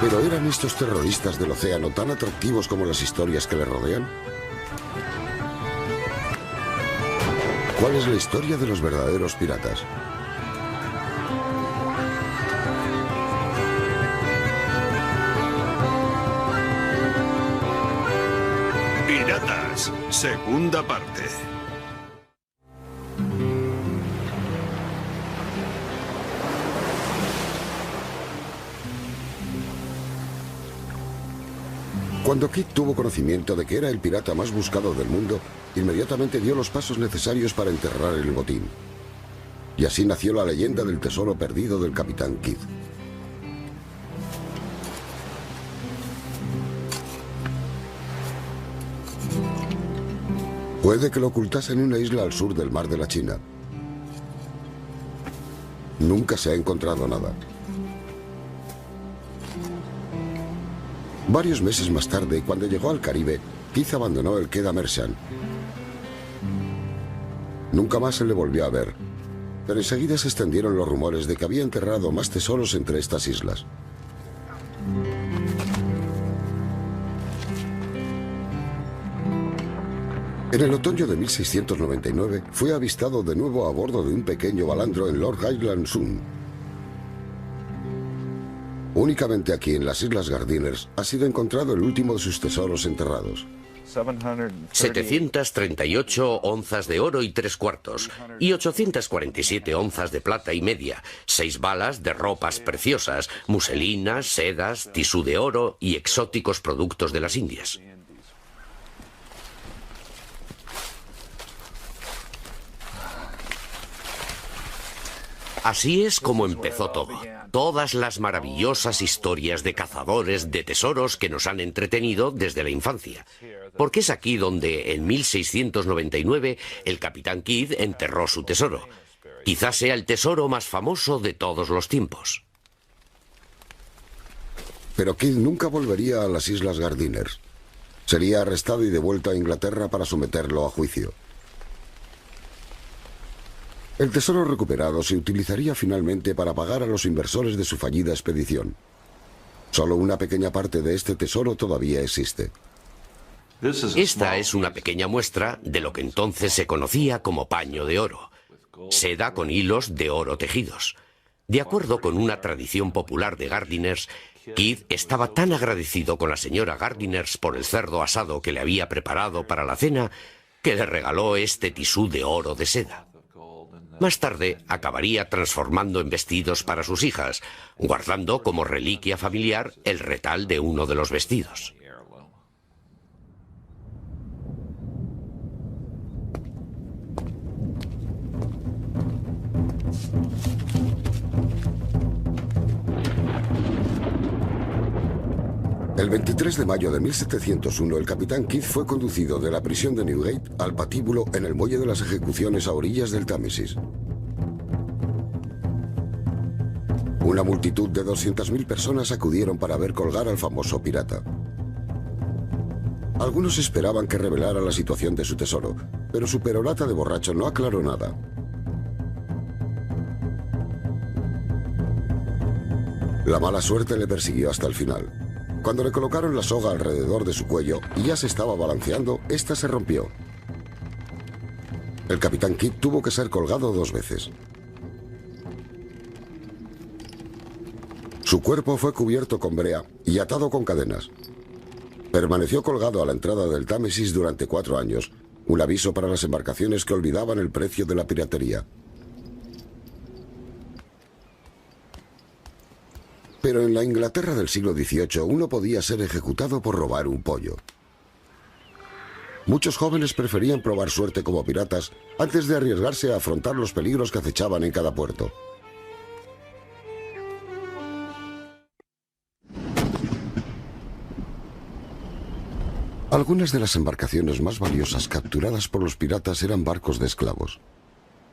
¿Pero eran estos terroristas del océano tan atractivos como las historias que les rodean? ¿Cuál es la historia de los verdaderos piratas? Piratas, segunda parte. Cuando Keith tuvo conocimiento de que era el pirata más buscado del mundo, inmediatamente dio los pasos necesarios para enterrar el botín. Y así nació la leyenda del tesoro perdido del capitán Keith. Puede que lo ocultase en una isla al sur del mar de la China. Nunca se ha encontrado nada. Varios meses más tarde, cuando llegó al Caribe, Keith abandonó el Queda Merchant. Nunca más se le volvió a ver, pero enseguida se extendieron los rumores de que había enterrado más tesoros entre estas islas. En el otoño de 1699 fue avistado de nuevo a bordo de un pequeño balandro en Lord Island Sound. Únicamente aquí en las Islas Gardiners ha sido encontrado el último de sus tesoros enterrados. 738 onzas de oro y 3/4 y 847 onzas de plata y media, 6 balas de ropas preciosas, muselinas, sedas, tisú de oro y exóticos productos de las Indias. Así es como empezó todo. Todas las maravillosas historias de cazadores de tesoros que nos han entretenido desde la infancia. Porque es aquí donde, en 1699, el capitán Kidd enterró su tesoro. Quizás sea el tesoro más famoso de todos los tiempos. Pero Kidd nunca volvería a las Islas Gardiners. Sería arrestado y devuelto a Inglaterra para someterlo a juicio. El tesoro recuperado se utilizaría finalmente para pagar a los inversores de su fallida expedición. Solo una pequeña parte de este tesoro todavía existe. Esta es una pequeña muestra de lo que entonces se conocía como paño de oro. Seda con hilos de oro tejidos. De acuerdo con una tradición popular de Gardiners, Kidd estaba tan agradecido con la señora Gardiners por el cerdo asado que le había preparado para la cena, que le regaló este tisú de oro de seda. Más tarde acabaría transformando en vestidos para sus hijas, guardando como reliquia familiar el retal de uno de los vestidos. El 23 de mayo de 1701, el capitán Kidd fue conducido de la prisión de Newgate al patíbulo en el muelle de las ejecuciones a orillas del Támesis. Una multitud de 200.000 personas acudieron para ver colgar al famoso pirata. Algunos esperaban que revelara la situación de su tesoro, pero su perorata de borracho no aclaró nada. La mala suerte le persiguió hasta el final. Cuando le colocaron la soga alrededor de su cuello y ya se estaba balanceando, esta se rompió. El capitán Kidd tuvo que ser colgado 2 veces. Su cuerpo fue cubierto con brea y atado con cadenas. Permaneció colgado a la entrada del Támesis durante 4 años, un aviso para las embarcaciones que olvidaban el precio de la piratería. Pero en la Inglaterra del siglo XVIII uno podía ser ejecutado por robar un pollo. Muchos jóvenes preferían probar suerte como piratas antes de arriesgarse a afrontar los peligros que acechaban en cada puerto. Algunas de las embarcaciones más valiosas capturadas por los piratas eran barcos de esclavos.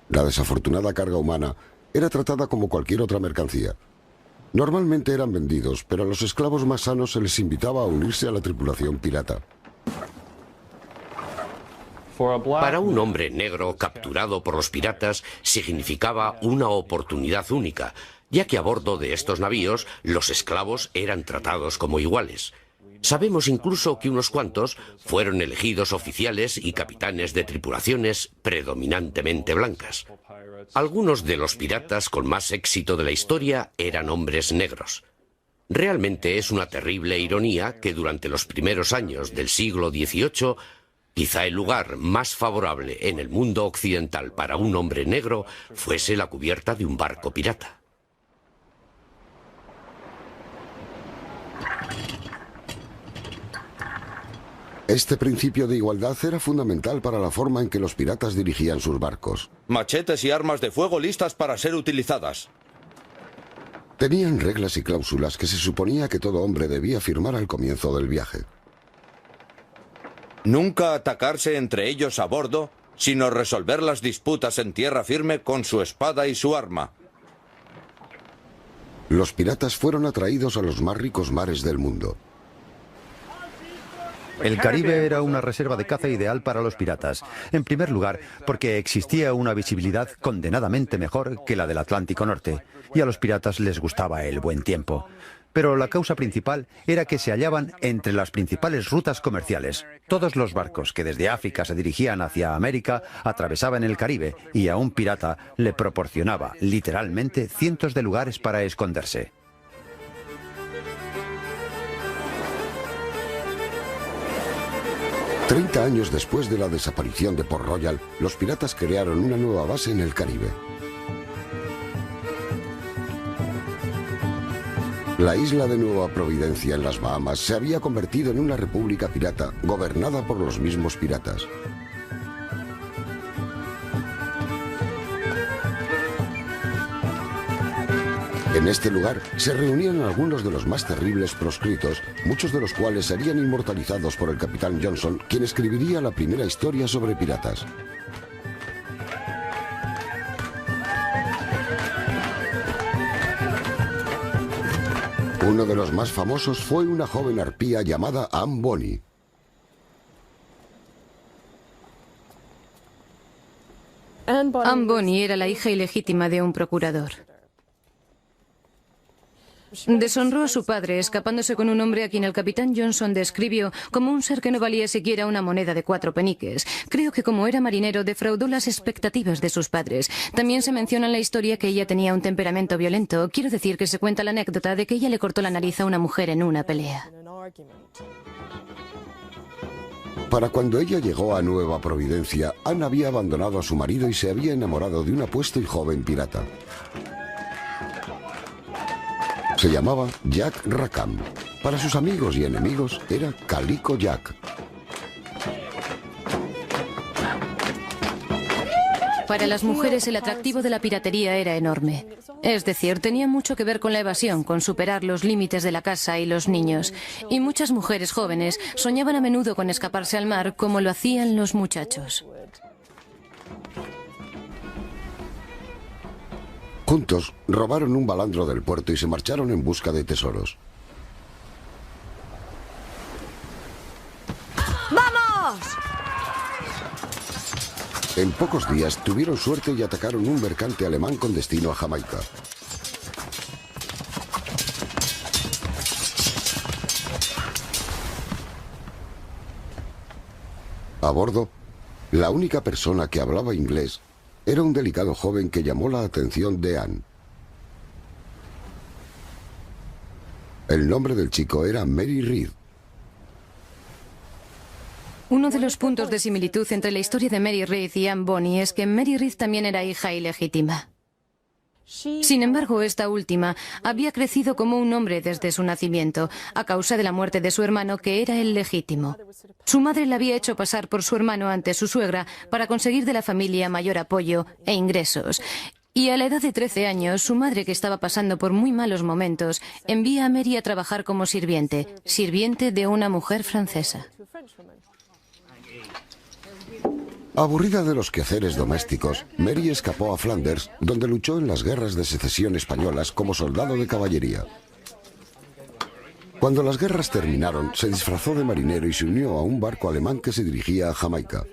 La desafortunada carga humana era tratada como cualquier otra mercancía. Normalmente eran vendidos, pero a los esclavos más sanos se les invitaba a unirse a la tripulación pirata. Para un hombre negro capturado por los piratas significaba una oportunidad única, ya que a bordo de estos navíos los esclavos eran tratados como iguales. Sabemos incluso que unos cuantos fueron elegidos oficiales y capitanes de tripulaciones predominantemente blancas. Algunos de los piratas con más éxito de la historia eran hombres negros. Realmente es una terrible ironía que durante los primeros años del siglo XVIII, quizá el lugar más favorable en el mundo occidental para un hombre negro fuese la cubierta de un barco pirata. Este principio de igualdad era fundamental para la forma en que los piratas dirigían sus barcos. Machetes y armas de fuego listas para ser utilizadas. Tenían reglas y cláusulas que se suponía que todo hombre debía firmar al comienzo del viaje. Nunca atacarse entre ellos a bordo, sino resolver las disputas en tierra firme con su espada y su arma. Los piratas fueron atraídos a los más ricos mares del mundo. El Caribe era una reserva de caza ideal para los piratas. En primer lugar, porque existía una visibilidad condenadamente mejor que la del Atlántico Norte, y a los piratas les gustaba el buen tiempo. Pero la causa principal era que se hallaban entre las principales rutas comerciales. Todos los barcos que desde África se dirigían hacia América atravesaban el Caribe, y a un pirata le proporcionaba literalmente cientos de lugares para esconderse. Treinta años después de la desaparición de Port Royal, los piratas crearon una nueva base en el Caribe. La isla de Nueva Providencia en las Bahamas se había convertido en una república pirata gobernada por los mismos piratas. En este lugar se reunían algunos de los más terribles proscritos, muchos de los cuales serían inmortalizados por el capitán Johnson, quien escribiría la primera historia sobre piratas. Uno de los más famosos fue una joven arpía llamada Anne Bonny. Anne Bonny era la hija ilegítima de un procurador. Deshonró a su padre escapándose con un hombre a quien el capitán Johnson describió como un ser que no valía siquiera una moneda de 4 peniques. Creo que como era marinero defraudó las expectativas de sus padres. También se menciona en la historia que ella tenía un temperamento violento. Quiero decir que se cuenta la anécdota de que ella le cortó la nariz a una mujer en una pelea. Para cuando ella llegó a Nueva Providencia, Anne había abandonado a su marido y se había enamorado de un apuesto y joven pirata. Se llamaba Jack Rackham. Para sus amigos y enemigos era Calico Jack. Para las mujeres el atractivo de la piratería era enorme. Es decir, tenía mucho que ver con la evasión, con superar los límites de la casa y los niños. Y muchas mujeres jóvenes soñaban a menudo con escaparse al mar como lo hacían los muchachos. Juntos, robaron un balandro del puerto y se marcharon en busca de tesoros. ¡Vamos! En pocos días tuvieron suerte y atacaron un mercante alemán con destino a Jamaica. A bordo, la única persona que hablaba inglés era un delicado joven que llamó la atención de Anne. El nombre del chico era Mary Read. Uno de los puntos de similitud entre la historia de Mary Read y Anne Bonny es que Mary Read también era hija ilegítima. Sin embargo, esta última había crecido como un hombre desde su nacimiento, a causa de la muerte de su hermano, que era el legítimo. Su madre la había hecho pasar por su hermano ante su suegra para conseguir de la familia mayor apoyo e ingresos. Y a la edad de 13 años, su madre, que estaba pasando por muy malos momentos, envía a Mary a trabajar como sirviente de una mujer francesa. Aburrida de los quehaceres domésticos, Mary escapó a Flanders, donde luchó en las guerras de secesión españolas como soldado de caballería. Cuando las guerras terminaron, se disfrazó de marinero y se unió a un barco alemán que se dirigía a Jamaica.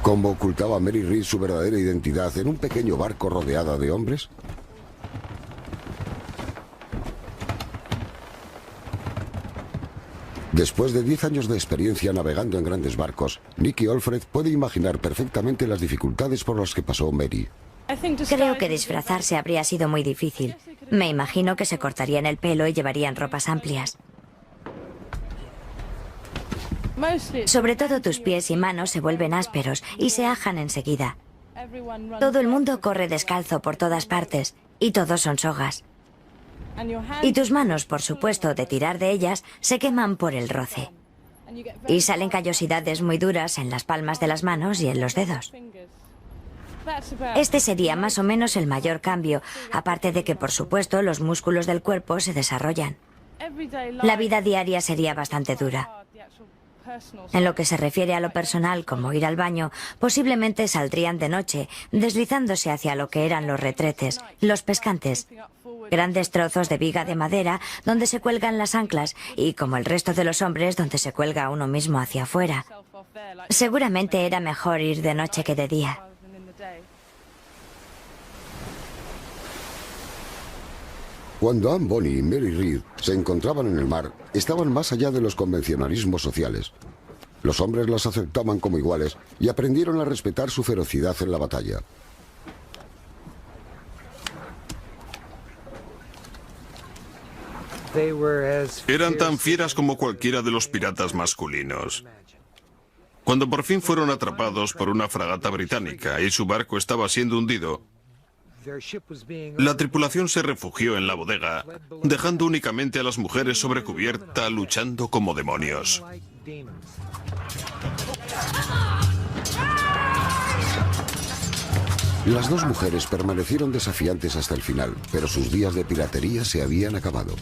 ¿Cómo ocultaba Mary Read su verdadera identidad en un pequeño barco rodeada de hombres? Después de 10 años de experiencia navegando en grandes barcos, Nicky Alfred puede imaginar perfectamente las dificultades por las que pasó Mary. Creo que disfrazarse habría sido muy difícil. Me imagino que se cortarían el pelo y llevarían ropas amplias. Sobre todo tus pies y manos se vuelven ásperos y se ajan enseguida. Todo el mundo corre descalzo por todas partes y todos son sogas. Y tus manos, por supuesto, de tirar de ellas, se queman por el roce. Y salen callosidades muy duras en las palmas de las manos y en los dedos. Este sería más o menos el mayor cambio, aparte de que, por supuesto, los músculos del cuerpo se desarrollan. La vida diaria sería bastante dura. En lo que se refiere a lo personal, como ir al baño, posiblemente saldrían de noche, deslizándose hacia lo que eran los retretes, los pescantes. Grandes trozos de viga de madera donde se cuelgan las anclas y, como el resto de los hombres, donde se cuelga uno mismo hacia afuera. Seguramente era mejor ir de noche que de día. Cuando Anne Bonny y Mary Read se encontraban en el mar, estaban más allá de los convencionalismos sociales. Los hombres las aceptaban como iguales y aprendieron a respetar su ferocidad en la batalla. Eran tan fieras como cualquiera de los piratas masculinos. Cuando por fin fueron atrapados por una fragata británica y su barco estaba siendo hundido, la tripulación se refugió en la bodega, dejando únicamente a las mujeres sobre cubierta luchando como demonios. Las dos mujeres permanecieron desafiantes hasta el final, pero sus días de piratería se habían acabado.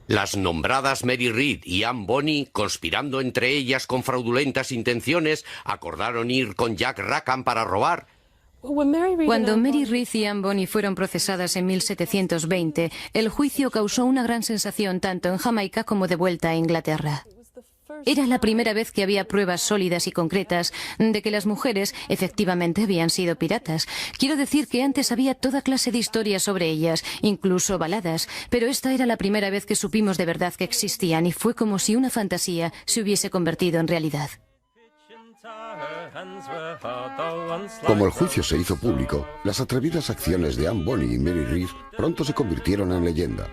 Las nombradas Mary Read y Anne Bonny, conspirando entre ellas con fraudulentas intenciones, acordaron ir con Jack Rackham para robar. Cuando Mary Read y Anne Bonny fueron procesadas en 1720, el juicio causó una gran sensación tanto en Jamaica como de vuelta a Inglaterra. Era la primera vez que había pruebas sólidas y concretas de que las mujeres efectivamente habían sido piratas. Quiero decir que antes había toda clase de historias sobre ellas, incluso baladas, pero esta era la primera vez que supimos de verdad que existían y fue como si una fantasía se hubiese convertido en realidad. Como el juicio se hizo público, las atrevidas acciones de Anne Bonny y Mary Read pronto se convirtieron en leyenda.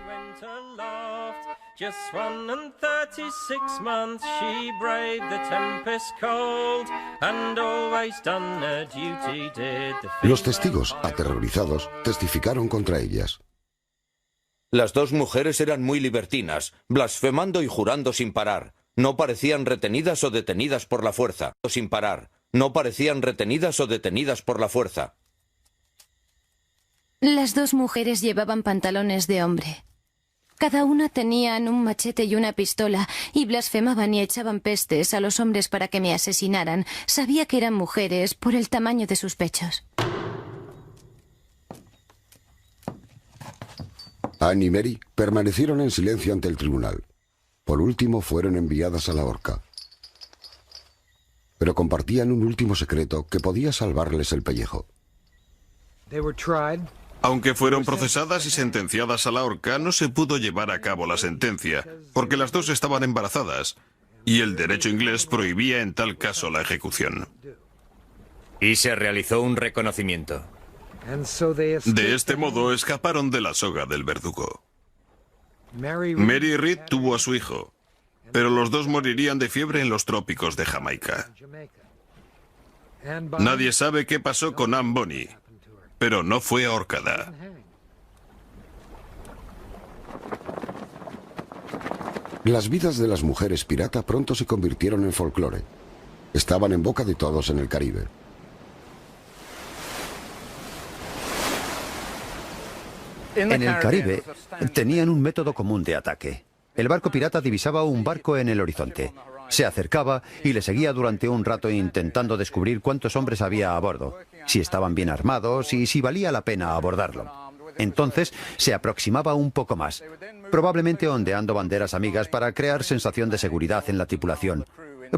Just 136 months she braved the tempest cold and always done her duty did the... Los testigos, aterrorizados, testificaron contra ellas. Las dos mujeres eran muy libertinas, blasfemando y jurando sin parar. No parecían retenidas o detenidas por la fuerza. Sin parar. No parecían retenidas o detenidas por la fuerza. Las dos mujeres llevaban pantalones de hombre. Cada una tenían un machete y una pistola, y blasfemaban y echaban pestes a los hombres para que me asesinaran. Sabía que eran mujeres por el tamaño de sus pechos. Anne y Mary permanecieron en silencio ante el tribunal. Por último fueron enviadas a la horca. Pero compartían un último secreto que podía salvarles el pellejo. Aunque fueron procesadas y sentenciadas a la horca, no se pudo llevar a cabo la sentencia, porque las dos estaban embarazadas, y el derecho inglés prohibía en tal caso la ejecución. Y se realizó un reconocimiento. De este modo escaparon de la soga del verdugo. Mary Read tuvo a su hijo, pero los dos morirían de fiebre en los trópicos de Jamaica. Nadie sabe qué pasó con Anne Bonny, pero no fue ahorcada. Las vidas de las mujeres pirata pronto se convirtieron en folclore. Estaban en boca de todos en el Caribe. En el Caribe tenían un método común de ataque. El barco pirata divisaba un barco en el horizonte. Se acercaba y le seguía durante un rato intentando descubrir cuántos hombres había a bordo, si estaban bien armados y si valía la pena abordarlo. Entonces se aproximaba un poco más, probablemente ondeando banderas amigas para crear sensación de seguridad en la tripulación.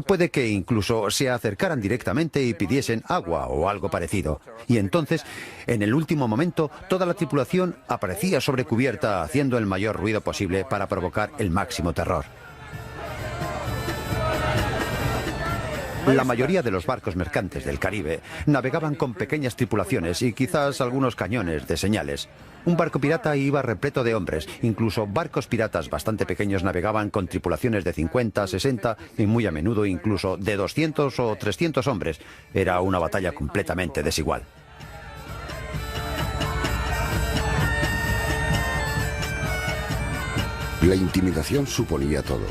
Puede que incluso se acercaran directamente y pidiesen agua o algo parecido. Y entonces, en el último momento, toda la tripulación aparecía sobre cubierta haciendo el mayor ruido posible para provocar el máximo terror. La mayoría de los barcos mercantes del Caribe navegaban con pequeñas tripulaciones y quizás algunos cañones de señales. Un barco pirata iba repleto de hombres. Incluso barcos piratas bastante pequeños navegaban con tripulaciones de 50, 60 y muy a menudo incluso de 200 o 300 hombres. Era una batalla completamente desigual. La intimidación suponía todo.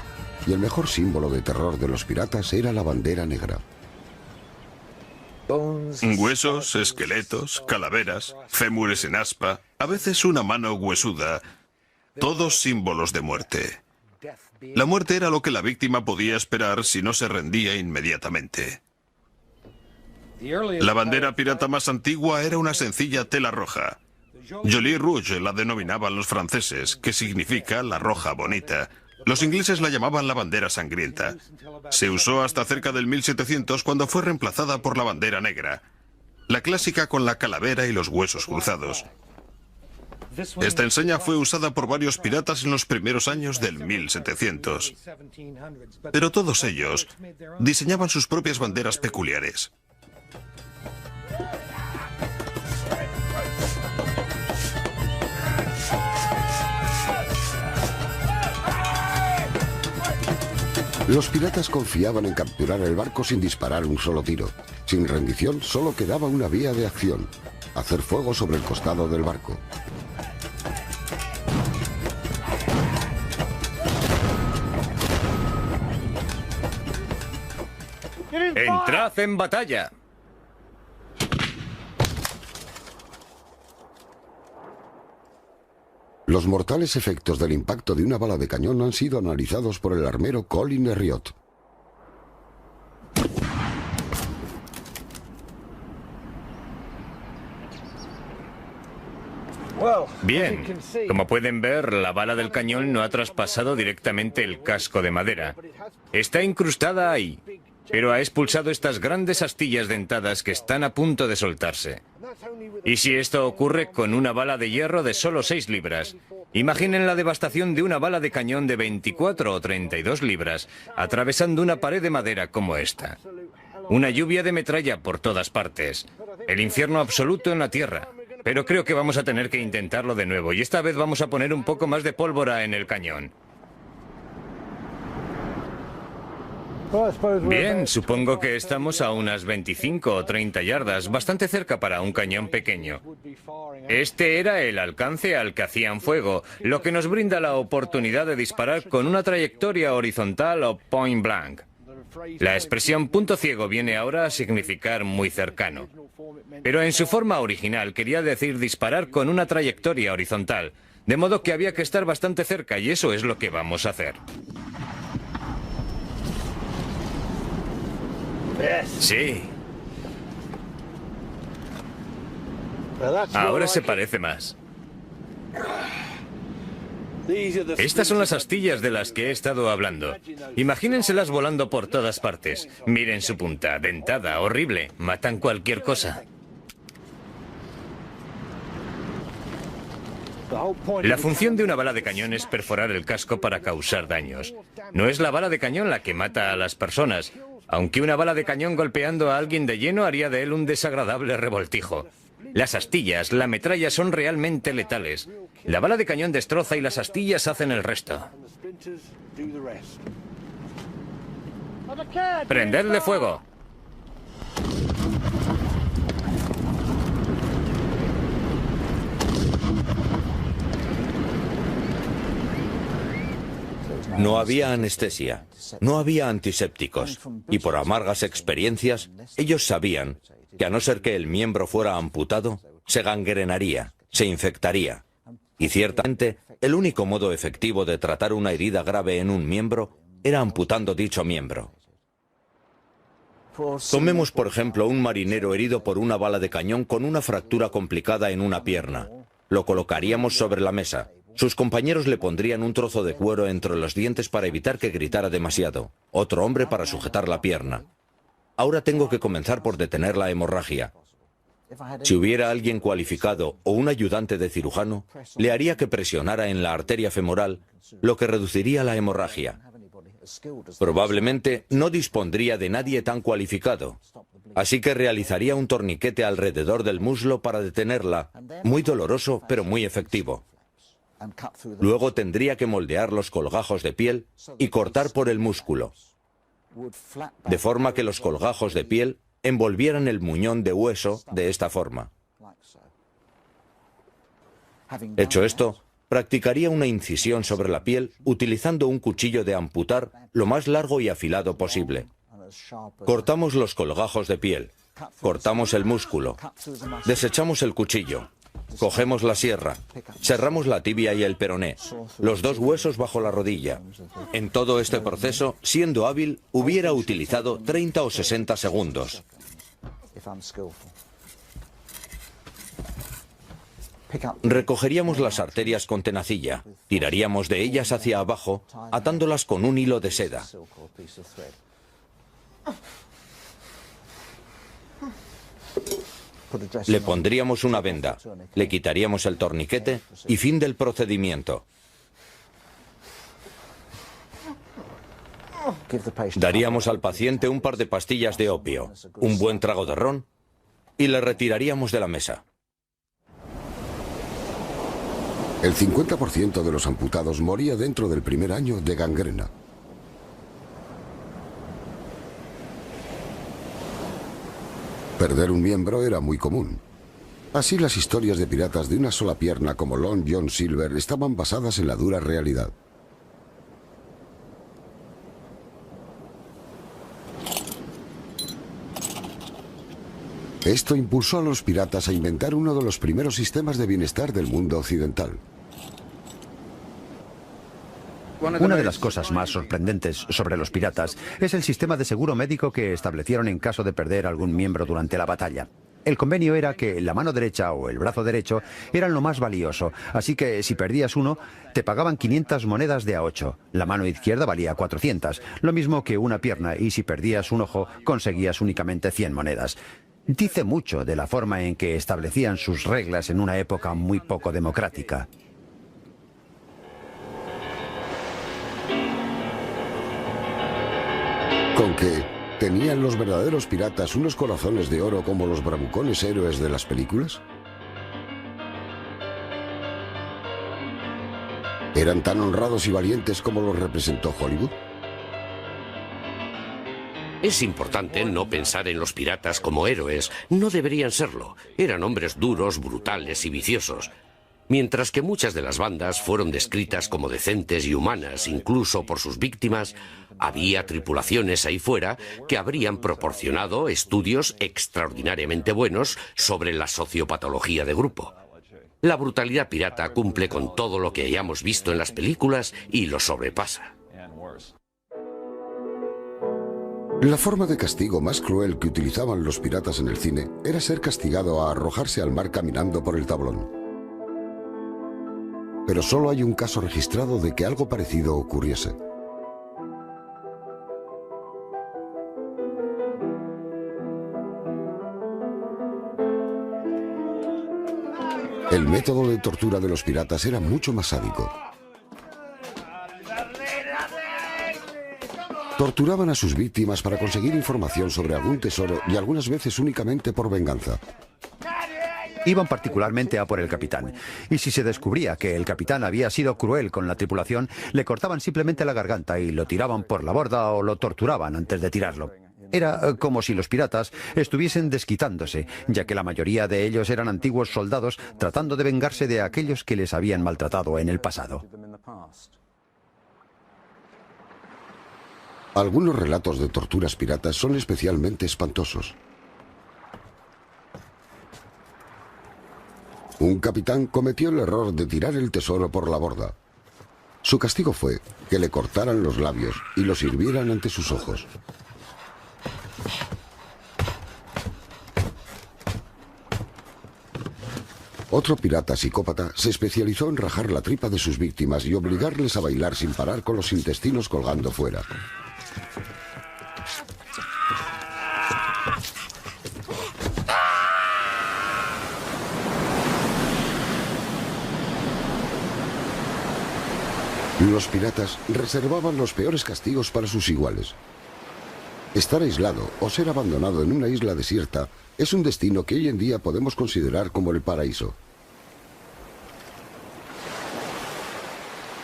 Y el mejor símbolo de terror de los piratas era la bandera negra. Huesos, esqueletos, calaveras, fémures en aspa, a veces una mano huesuda, todos símbolos de muerte. La muerte era lo que la víctima podía esperar si no se rendía inmediatamente. La bandera pirata más antigua era una sencilla tela roja. Jolie Rouge la denominaban los franceses, que significa la roja bonita. Los ingleses la llamaban la bandera sangrienta. Se usó hasta cerca del 1700 cuando fue reemplazada por la bandera negra, la clásica con la calavera y los huesos cruzados. Esta enseña fue usada por varios piratas en los primeros años del 1700. Pero todos ellos diseñaban sus propias banderas peculiares. Los piratas confiaban en capturar el barco sin disparar un solo tiro. Sin rendición solo quedaba una vía de acción: hacer fuego sobre el costado del barco. ¡Entrad en batalla! Los mortales efectos del impacto de una bala de cañón han sido analizados por el armero Colin Herriot. Bien, como pueden ver, la bala del cañón no ha traspasado directamente el casco de madera. Está incrustada ahí, pero ha expulsado estas grandes astillas dentadas que están a punto de soltarse. Y si esto ocurre con una bala de hierro de solo 6 libras, imaginen la devastación de una bala de cañón de 24 o 32 libras atravesando una pared de madera como esta. Una lluvia de metralla por todas partes. El infierno absoluto en la tierra. Pero creo que vamos a tener que intentarlo de nuevo y esta vez vamos a poner un poco más de pólvora en el cañón. Bien, supongo que estamos a unas 25 o 30 yardas, bastante cerca para un cañón pequeño. Este era el alcance al que hacían fuego, lo que nos brinda la oportunidad de disparar con una trayectoria horizontal o point blank. La expresión punto ciego viene ahora a significar muy cercano. Pero en su forma original quería decir disparar con una trayectoria horizontal, de modo que había que estar bastante cerca y eso es lo que vamos a hacer. Sí. Ahora se parece más. Estas son las astillas de las que he estado hablando. Imagínenselas volando por todas partes. Miren su punta, dentada, horrible. Matan cualquier cosa. La función de una bala de cañón es perforar el casco para causar daños. No es la bala de cañón la que mata a las personas, aunque una bala de cañón golpeando a alguien de lleno haría de él un desagradable revoltijo. Las astillas, la metralla son realmente letales. La bala de cañón destroza y las astillas hacen el resto. ¡Prendedle fuego! No había anestesia, no había antisépticos, y por amargas experiencias, ellos sabían que a no ser que el miembro fuera amputado, se gangrenaría, se infectaría. Y ciertamente, el único modo efectivo de tratar una herida grave en un miembro era amputando dicho miembro. Tomemos, por ejemplo, un marinero herido por una bala de cañón con una fractura complicada en una pierna. Lo colocaríamos sobre la mesa. Sus compañeros le pondrían un trozo de cuero entre los dientes para evitar que gritara demasiado. Otro hombre para sujetar la pierna. Ahora tengo que comenzar por detener la hemorragia. Si hubiera alguien cualificado o un ayudante de cirujano, le haría que presionara en la arteria femoral, lo que reduciría la hemorragia. Probablemente no dispondría de nadie tan cualificado, así que realizaría un torniquete alrededor del muslo para detenerla, muy doloroso pero muy efectivo. Luego tendría que moldear los colgajos de piel y cortar por el músculo, de forma que los colgajos de piel envolvieran el muñón de hueso de esta forma. Hecho esto, practicaría una incisión sobre la piel utilizando un cuchillo de amputar lo más largo y afilado posible. Cortamos los colgajos de piel, cortamos el músculo, desechamos el cuchillo, cogemos la sierra, cerramos la tibia y el peroné, los dos huesos bajo la rodilla. En todo este proceso, siendo hábil, hubiera utilizado 30 o 60 segundos. Recogeríamos las arterias con tenacilla, tiraríamos de ellas hacia abajo, atándolas con un hilo de seda. Le pondríamos una venda, le quitaríamos el torniquete y fin del procedimiento. Daríamos al paciente un par de pastillas de opio, un buen trago de ron y le retiraríamos de la mesa. El 50% de los amputados moría dentro del primer año de gangrena. Perder un miembro era muy común. Así las historias de piratas de una sola pierna como Long John Silver estaban basadas en la dura realidad. Esto impulsó a los piratas a inventar uno de los primeros sistemas de bienestar del mundo occidental. Una de las cosas más sorprendentes sobre los piratas es el sistema de seguro médico que establecieron en caso de perder algún miembro durante la batalla. El convenio era que la mano derecha o el brazo derecho eran lo más valioso, así que si perdías uno, te pagaban 500 monedas de a 8. La mano izquierda valía 400, lo mismo que una pierna, y si perdías un ojo, conseguías únicamente 100 monedas. Dice mucho de la forma en que establecían sus reglas en una época muy poco democrática. Con que tenían los verdaderos piratas unos corazones de oro como los bravucones héroes de las películas. ¿Eran tan honrados y valientes como los representó Hollywood? Es importante no pensar en los piratas como héroes. No deberían serlo. Eran hombres duros, brutales y viciosos. Mientras que muchas de las bandas fueron descritas como decentes y humanas, incluso por sus víctimas, había tripulaciones ahí fuera que habrían proporcionado estudios extraordinariamente buenos sobre la sociopatología de grupo. La brutalidad pirata cumple con todo lo que hayamos visto en las películas y lo sobrepasa. La forma de castigo más cruel que utilizaban los piratas en el cine era ser castigado a arrojarse al mar caminando por el tablón. Pero solo hay un caso registrado de que algo parecido ocurriese. El método de tortura de los piratas era mucho más sádico. Torturaban a sus víctimas para conseguir información sobre algún tesoro y algunas veces únicamente por venganza. Iban particularmente a por el capitán, y si se descubría que el capitán había sido cruel con la tripulación, le cortaban simplemente la garganta y lo tiraban por la borda o lo torturaban antes de tirarlo. Era como si los piratas estuviesen desquitándose, ya que la mayoría de ellos eran antiguos soldados tratando de vengarse de aquellos que les habían maltratado en el pasado. Algunos relatos de torturas piratas son especialmente espantosos. Un capitán cometió el error de tirar el tesoro por la borda. Su castigo fue que le cortaran los labios y los hirvieran ante sus ojos. Otro pirata psicópata se especializó en rajar la tripa de sus víctimas y obligarles a bailar sin parar con los intestinos colgando fuera. Los piratas reservaban los peores castigos para sus iguales. Estar aislado o ser abandonado en una isla desierta es un destino que hoy en día podemos considerar como el paraíso.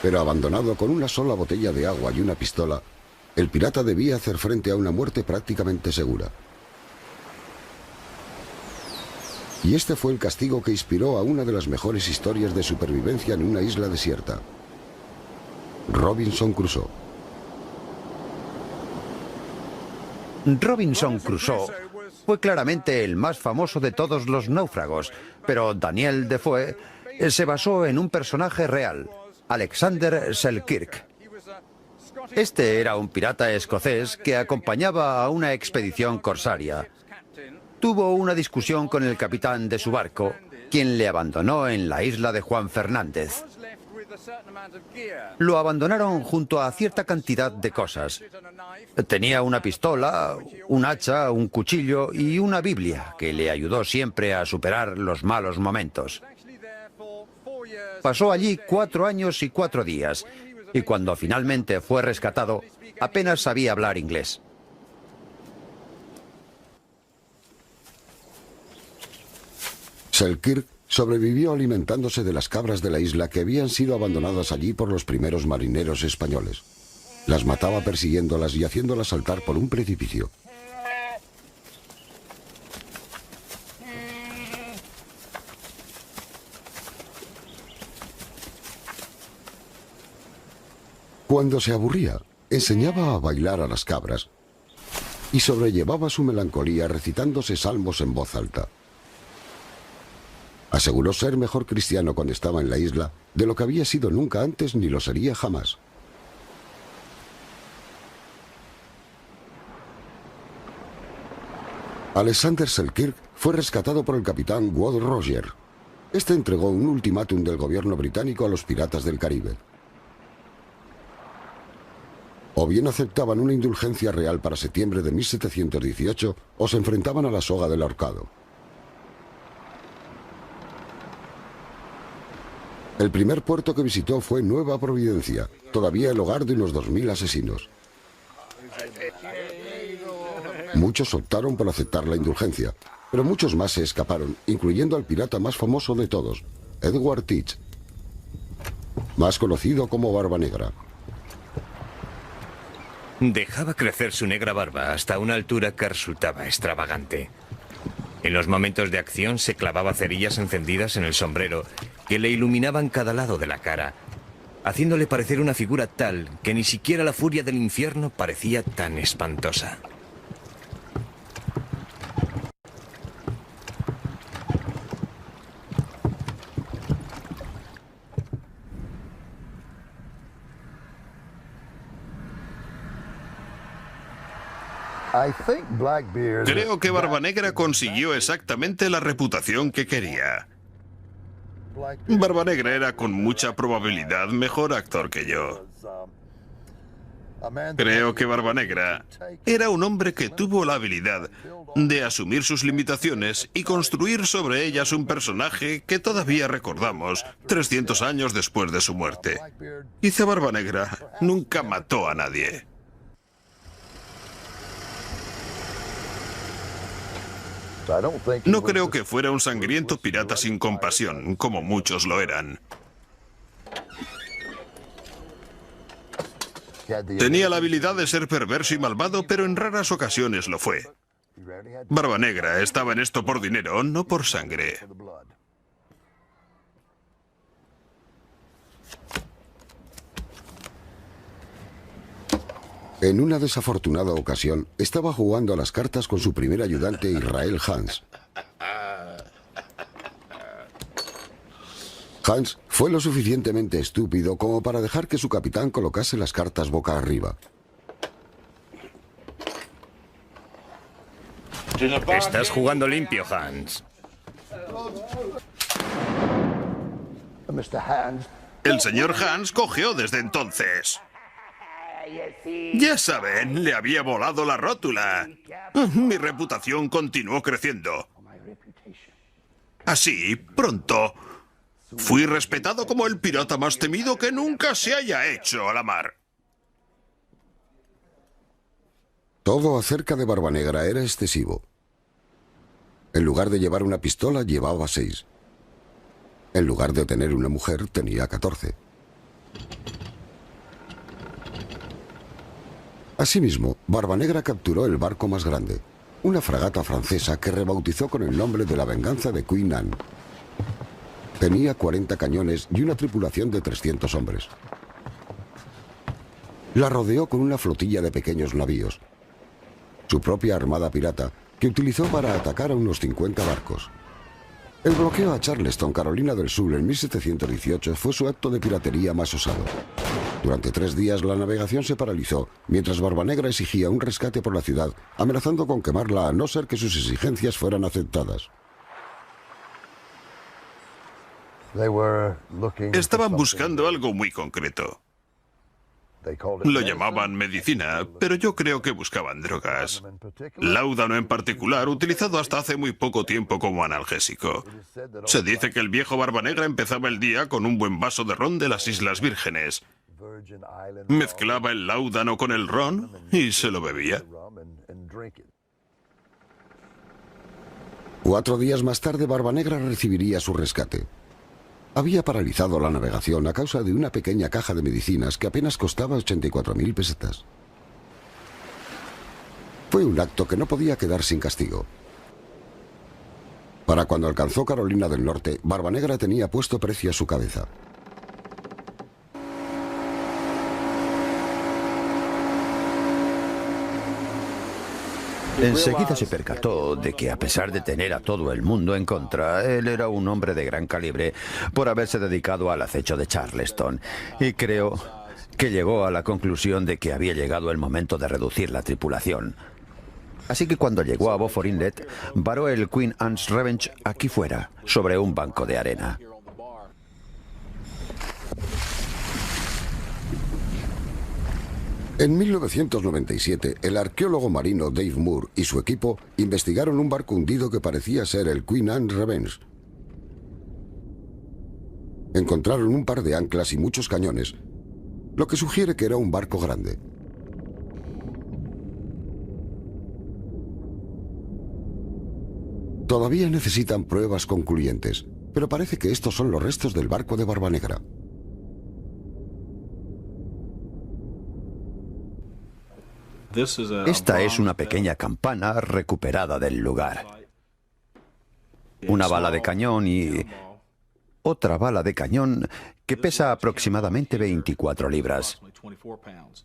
Pero abandonado con una sola botella de agua y una pistola, el pirata debía hacer frente a una muerte prácticamente segura. Y este fue el castigo que inspiró a una de las mejores historias de supervivencia en una isla desierta: Robinson Crusoe. Robinson Crusoe fue claramente el más famoso de todos los náufragos, pero Daniel Defoe se basó en un personaje real, Alexander Selkirk. Este era un pirata escocés que acompañaba a una expedición corsaria. Tuvo una discusión con el capitán de su barco, quien le abandonó en la isla de Juan Fernández. Lo abandonaron junto a cierta cantidad de cosas. Tenía una pistola, un hacha, un cuchillo y una Biblia que le ayudó siempre a superar los malos momentos. Pasó allí 4 años y 4 días, y cuando finalmente fue rescatado, apenas sabía hablar inglés. Selkirk sobrevivió alimentándose de las cabras de la isla que habían sido abandonadas allí por los primeros marineros españoles. Las mataba persiguiéndolas y haciéndolas saltar por un precipicio. Cuando se aburría, enseñaba a bailar a las cabras y sobrellevaba su melancolía recitándose salmos en voz alta. Aseguró ser mejor cristiano cuando estaba en la isla de lo que había sido nunca antes ni lo sería jamás. Alexander Selkirk fue rescatado por el capitán Wade Roger. Este entregó un ultimátum del gobierno británico a los piratas del Caribe. O bien aceptaban una indulgencia real para septiembre de 1718 o se enfrentaban a la soga del ahorcado. El primer puerto que visitó fue Nueva Providencia, todavía el hogar de unos 2000 asesinos. Muchos optaron por aceptar la indulgencia, pero muchos más se escaparon, incluyendo al pirata más famoso de todos, Edward Teach, más conocido como Barba Negra. Dejaba crecer su negra barba hasta una altura que resultaba extravagante. En los momentos de acción se clavaba cerillas encendidas en el sombrero que le iluminaban cada lado de la cara, haciéndole parecer una figura tal que ni siquiera la furia del infierno parecía tan espantosa. Creo que Barba Negra consiguió exactamente la reputación que quería. Barba Negra era con mucha probabilidad mejor actor que yo. Creo que Barba Negra era un hombre que tuvo la habilidad de asumir sus limitaciones y construir sobre ellas un personaje que todavía recordamos 300 años después de su muerte. Quizá Barba Negra nunca mató a nadie. No creo que fuera un sangriento pirata sin compasión, como muchos lo eran. Tenía la habilidad de ser perverso y malvado, pero en raras ocasiones lo fue. Barba Negra estaba en esto por dinero, no por sangre. En una desafortunada ocasión, estaba jugando a las cartas con su primer ayudante, Israel Hans. Hans fue lo suficientemente estúpido como para dejar que su capitán colocase las cartas boca arriba. Estás jugando limpio, Hans. El señor Hans cojeó desde entonces. Ya saben, le había volado la rótula. Mi reputación continuó creciendo. Así, pronto, fui respetado como el pirata más temido que nunca se haya hecho a la mar. Todo acerca de Barba Negra era excesivo. En lugar de llevar una pistola, llevaba 6. En lugar de tener una mujer, tenía 14. Asimismo, Barba Negra capturó el barco más grande, una fragata francesa que rebautizó con el nombre de la venganza de Queen Anne. Tenía 40 cañones y una tripulación de 300 hombres. La rodeó con una flotilla de pequeños navíos, su propia armada pirata, que utilizó para atacar a unos 50 barcos. El bloqueo a Charleston, Carolina del Sur, en 1718 fue su acto de piratería más osado. Durante 3 días la navegación se paralizó, mientras Barba Negra exigía un rescate por la ciudad, amenazando con quemarla a no ser que sus exigencias fueran aceptadas. Estaban buscando algo muy concreto. Lo llamaban medicina, pero yo creo que buscaban drogas. Láudano en particular, utilizado hasta hace muy poco tiempo como analgésico. Se dice que el viejo Barba Negra empezaba el día con un buen vaso de ron de las Islas Vírgenes. Mezclaba el láudano con el ron y se lo bebía. 4 días más tarde, Barba Negra recibiría su rescate. Había paralizado la navegación a causa de una pequeña caja de medicinas que apenas costaba 84.000 pesetas. Fue un acto que no podía quedar sin castigo. Para cuando alcanzó Carolina del Norte, Barba Negra tenía puesto precio a su cabeza. Enseguida se percató de que, a pesar de tener a todo el mundo en contra, él era un hombre de gran calibre por haberse dedicado al acecho de Charleston. Y creo que llegó a la conclusión de que había llegado el momento de reducir la tripulación. Así que cuando llegó a Beaufort Inlet, varó el Queen Anne's Revenge aquí fuera, sobre un banco de arena. En 1997, el arqueólogo marino Dave Moore y su equipo investigaron un barco hundido que parecía ser el Queen Anne Revenge. Encontraron un par de anclas y muchos cañones, lo que sugiere que era un barco grande. Todavía necesitan pruebas concluyentes, pero parece que estos son los restos del barco de Barba Negra. Esta es una pequeña campana recuperada del lugar. Una bala de cañón y otra bala de cañón que pesa aproximadamente 24 libras.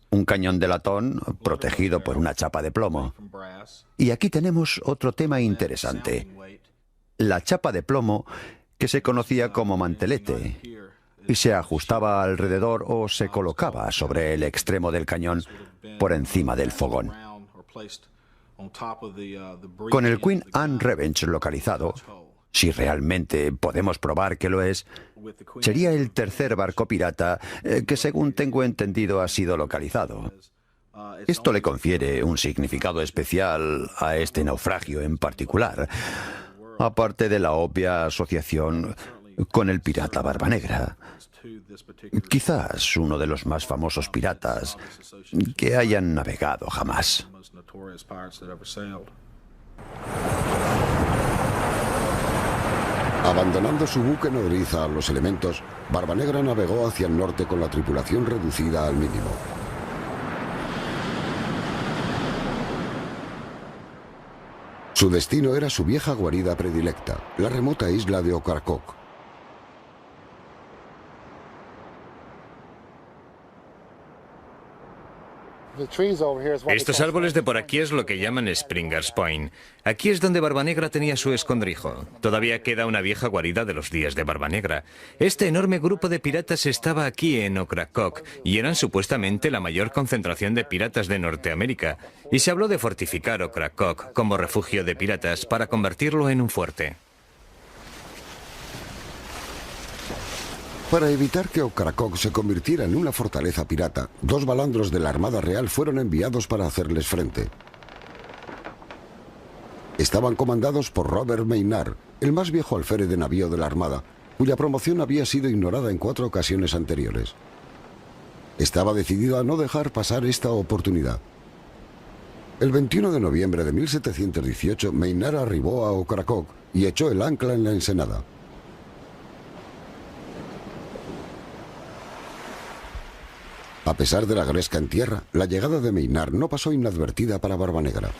Un cañón de latón protegido por una chapa de plomo. Y aquí tenemos otro tema interesante. La chapa de plomo, que se conocía como mantelete, y se ajustaba alrededor o se colocaba sobre el extremo del cañón por encima del fogón. Con el Queen Anne Revenge localizado, si realmente podemos probar que lo es, sería el tercer barco pirata que, según tengo entendido, ha sido localizado. Esto le confiere un significado especial a este naufragio en particular, aparte de la obvia asociación con el pirata Barbanegra. Quizás uno de los más famosos piratas que hayan navegado jamás. Abandonando su buque nodriza a los elementos, Barbanegra navegó hacia el norte con la tripulación reducida al mínimo. Su destino era su vieja guarida predilecta, la remota isla de Ocracoke. Estos árboles de por aquí es lo que llaman Springer's Point. Aquí es donde Barbanegra tenía su escondrijo. Todavía queda una vieja guarida de los días de Barbanegra. Este enorme grupo de piratas estaba aquí en Ocracoke y eran supuestamente la mayor concentración de piratas de Norteamérica. Y se habló de fortificar Ocracoke como refugio de piratas para convertirlo en un fuerte. Para evitar que Ocracoke se convirtiera en una fortaleza pirata, 2 balandros de la Armada Real fueron enviados para hacerles frente. Estaban comandados por Robert Maynard, el más viejo alférez de navío de la Armada, cuya promoción había sido ignorada en 4 ocasiones anteriores. Estaba decidido a no dejar pasar esta oportunidad. El 21 de noviembre de 1718, Maynard arribó a Ocracoke y echó el ancla en la ensenada. A pesar de la gresca en tierra, la llegada de Maynard no pasó inadvertida para Barbanegra.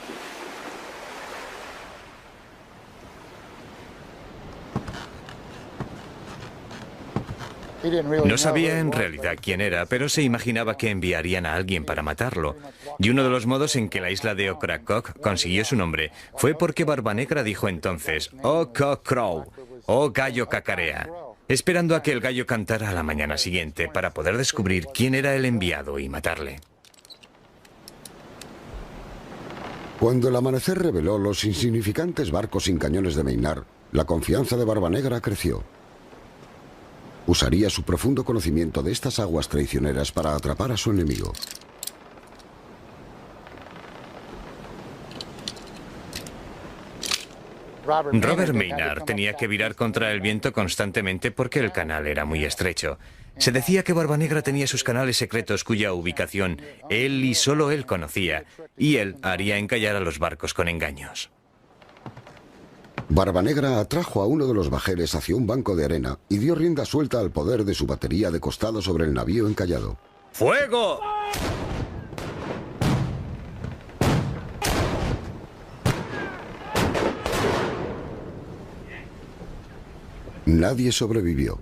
No sabía en realidad quién era, pero se imaginaba que enviarían a alguien para matarlo. Y uno de los modos en que la isla de Ocracoke consiguió su nombre fue porque Barbanegra dijo entonces, "Oh cock crow", "Oh gallo cacarea", esperando a que el gallo cantara a la mañana siguiente para poder descubrir quién era el enviado y matarle. Cuando el amanecer reveló los insignificantes barcos sin cañones de Maynard, la confianza de Barbanegra creció. Usaría su profundo conocimiento de estas aguas traicioneras para atrapar a su enemigo. Robert Maynard tenía que virar contra el viento constantemente porque el canal era muy estrecho. Se decía que Barbanegra tenía sus canales secretos cuya ubicación él y solo él conocía, y él haría encallar a los barcos con engaños. Barbanegra atrajo a uno de los bajeles hacia un banco de arena y dio rienda suelta al poder de su batería de costado sobre el navío encallado. ¡Fuego! Nadie sobrevivió.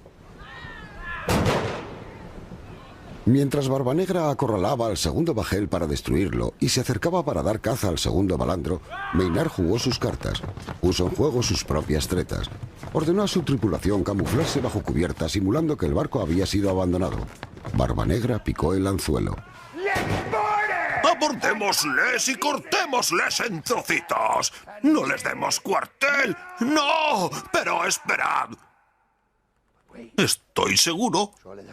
Mientras Barbanegra acorralaba al segundo bajel para destruirlo y se acercaba para dar caza al segundo balandro, Maynard jugó sus cartas, puso en juego sus propias tretas. Ordenó a su tripulación camuflarse bajo cubierta simulando que el barco había sido abandonado. Barbanegra picó el anzuelo. ¡Abordémosles y cortémosles en trocitos! ¡No les demos cuartel! ¡No! ¡Pero esperad! Estoy seguro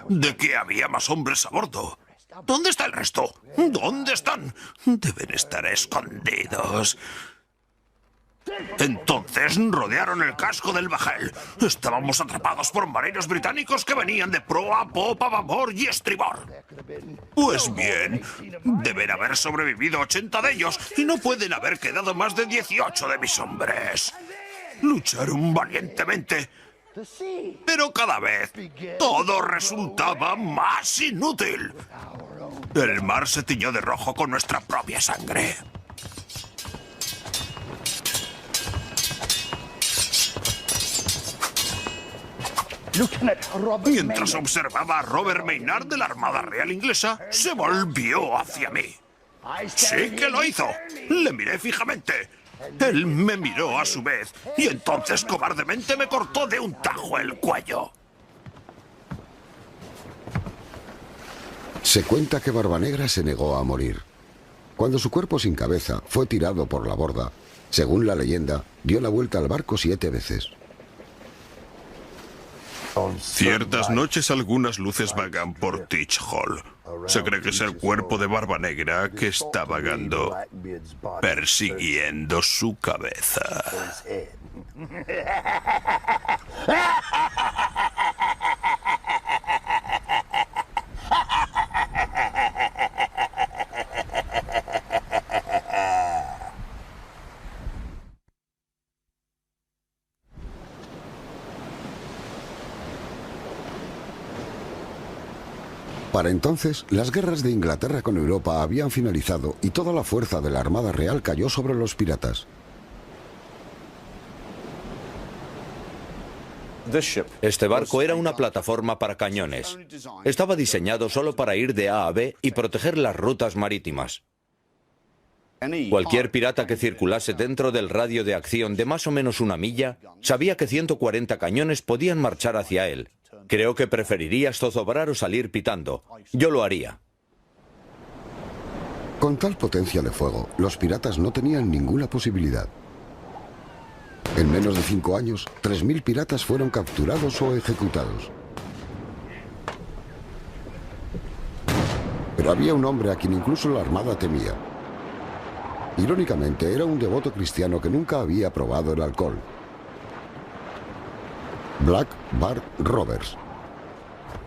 de que había más hombres a bordo. ¿Dónde está el resto? ¿Dónde están? Deben estar escondidos. Entonces rodearon el casco del bajel. Estábamos atrapados por marinos británicos que venían de proa, popa, babor y estribor. Pues bien, deben haber sobrevivido 80 de ellos y no pueden haber quedado más de 18 de mis hombres. Lucharon valientemente Pero cada vez todo resultaba más inútil. El mar se tiñó de rojo con nuestra propia sangre. Mientras observaba a Robert Maynard de la Armada Real Inglesa, se volvió hacia mí. ¡Sí que lo hizo! Le miré fijamente. Él me miró a su vez y entonces cobardemente me cortó de un tajo el cuello. Se cuenta que Barbanegra se negó a morir. Cuando su cuerpo sin cabeza fue tirado por la borda, según la leyenda, dio la vuelta al barco 7 veces. Ciertas noches algunas luces vagan por Teach Hall. Se cree que es el cuerpo de Barbanegra que está vagando, persiguiendo su cabeza. Para entonces, las guerras de Inglaterra con Europa habían finalizado y toda la fuerza de la Armada Real cayó sobre los piratas. Este barco era una plataforma para cañones. Estaba diseñado solo para ir de A a B y proteger las rutas marítimas. Cualquier pirata que circulase dentro del radio de acción de más o menos 1 milla sabía que 140 cañones podían marchar hacia él. Creo que preferiría zozobrar o salir pitando. Yo lo haría. Con tal potencia de fuego, los piratas no tenían ninguna posibilidad. En menos de 5 años, 3.000 piratas fueron capturados o ejecutados. Pero había un hombre a quien incluso la Armada temía. Irónicamente, era un devoto cristiano que nunca había probado el alcohol. Black Bart Roberts.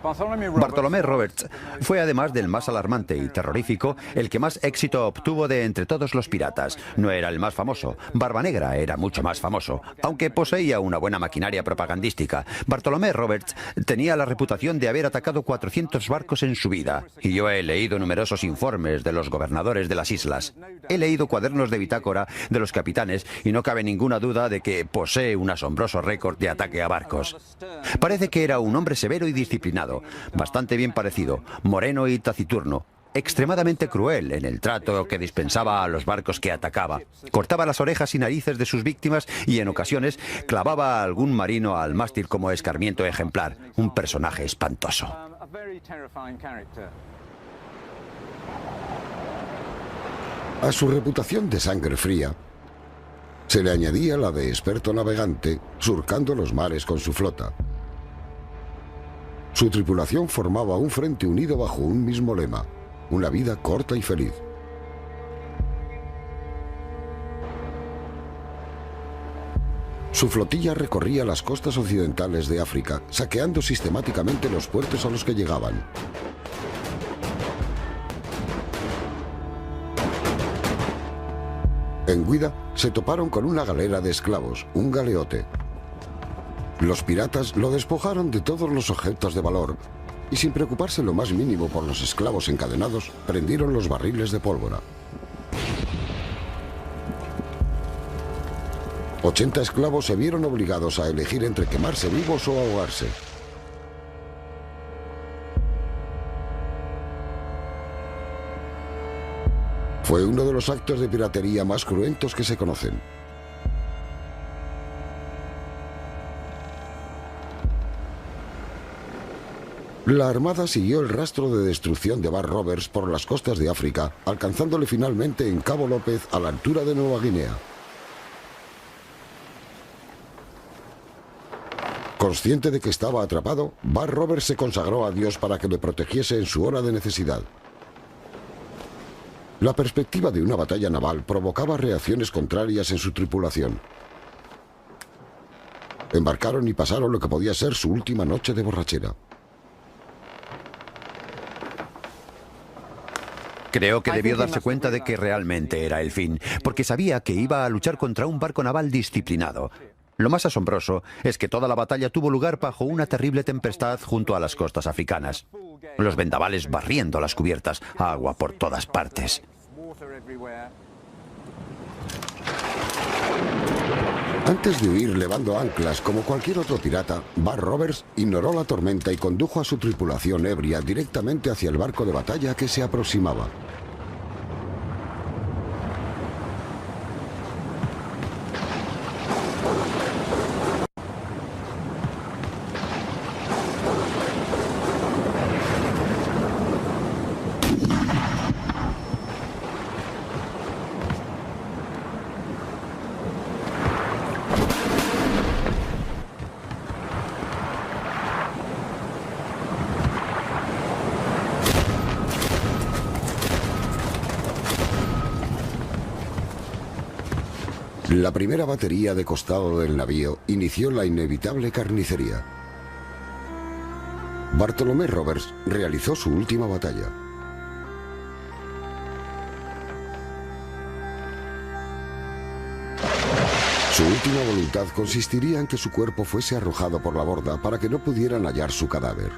Bartolomé Roberts fue, además del más alarmante y terrorífico, el que más éxito obtuvo de entre todos los piratas. No era el más famoso. Barbanegra era mucho más famoso, aunque poseía una buena maquinaria propagandística. Bartolomé Roberts tenía la reputación de haber atacado 400 barcos en su vida, y yo he leído numerosos informes de los gobernadores de las islas. He leído cuadernos de bitácora de los capitanes y no cabe ninguna duda de que posee un asombroso récord de ataque a barcos. Parece que era un hombre severo y disciplinado, bastante bien parecido, moreno y taciturno, extremadamente cruel en el trato que dispensaba a los barcos que atacaba. Cortaba las orejas y narices de sus víctimas y en ocasiones clavaba a algún marino al mástil como escarmiento ejemplar. Un personaje espantoso. A su reputación de sangre fría, se le añadía la de experto navegante, surcando los mares con su flota. Su tripulación formaba un frente unido bajo un mismo lema: una vida corta y feliz. Su flotilla recorría las costas occidentales de África, saqueando sistemáticamente los puertos a los que llegaban. En Guida se toparon con una galera de esclavos, un galeote. Los piratas lo despojaron de todos los objetos de valor y, sin preocuparse lo más mínimo por los esclavos encadenados, prendieron los barriles de pólvora. 80 esclavos se vieron obligados a elegir entre quemarse vivos o ahogarse. Fue uno de los actos de piratería más cruentos que se conocen. La Armada siguió el rastro de destrucción de Bart Roberts por las costas de África, alcanzándole finalmente en Cabo López, a la altura de Nueva Guinea. Consciente de que estaba atrapado, Bart Roberts se consagró a Dios para que le protegiese en su hora de necesidad. La perspectiva de una batalla naval provocaba reacciones contrarias en su tripulación. Embarcaron y pasaron lo que podía ser su última noche de borrachera. Creo que debió darse cuenta de que realmente era el fin, porque sabía que iba a luchar contra un barco naval disciplinado. Lo más asombroso es que toda la batalla tuvo lugar bajo una terrible tempestad junto a las costas africanas. Los vendavales barriendo las cubiertas, agua por todas partes. Antes de huir levando anclas como cualquier otro pirata, Bar Roberts ignoró la tormenta y condujo a su tripulación ebria directamente hacia el barco de batalla que se aproximaba. La primera batería de costado del navío inició la inevitable carnicería. Bartolomé Roberts realizó su última batalla. Su última voluntad consistiría en que su cuerpo fuese arrojado por la borda para que no pudieran hallar su cadáver.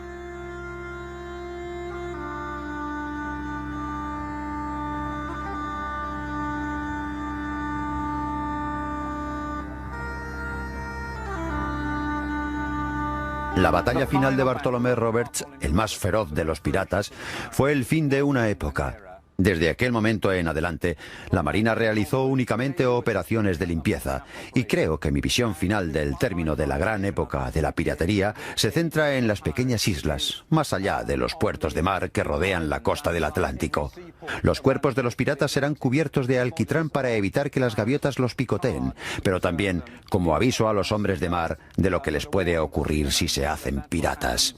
La batalla final de Bartolomé Roberts, el más feroz de los piratas, fue el fin de una época. Desde aquel momento en adelante, la Marina realizó únicamente operaciones de limpieza, y creo que mi visión final del término de la gran época de la piratería se centra en las pequeñas islas, más allá de los puertos de mar que rodean la costa del Atlántico. Los cuerpos de los piratas serán cubiertos de alquitrán para evitar que las gaviotas los picoteen, pero también como aviso a los hombres de mar de lo que les puede ocurrir si se hacen piratas.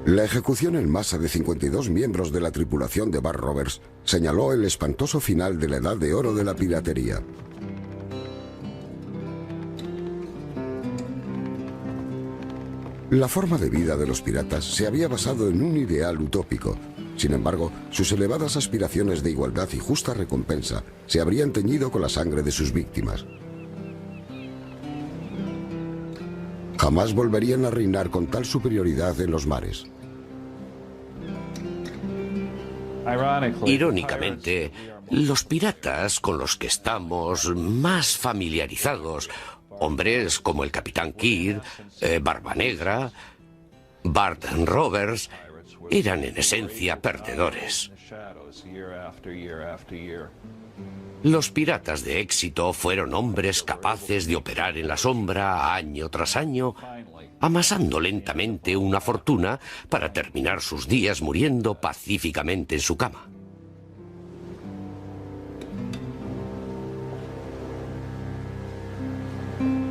La ejecución en masa de 52 miembros de la tripulación de Bar Roberts señaló el espantoso final de la edad de oro de la piratería. La forma de vida de los piratas se había basado en un ideal utópico. Sin embargo, sus elevadas aspiraciones de igualdad y justa recompensa se habrían teñido con la sangre de sus víctimas. Jamás volverían a reinar con tal superioridad en los mares. Irónicamente, los piratas con los que estamos más familiarizados, hombres como el Capitán Kidd, Barba Negra, Bart Roberts, eran en esencia perdedores. Los piratas de éxito fueron hombres capaces de operar en la sombra año tras año, amasando lentamente una fortuna para terminar sus días muriendo pacíficamente en su cama.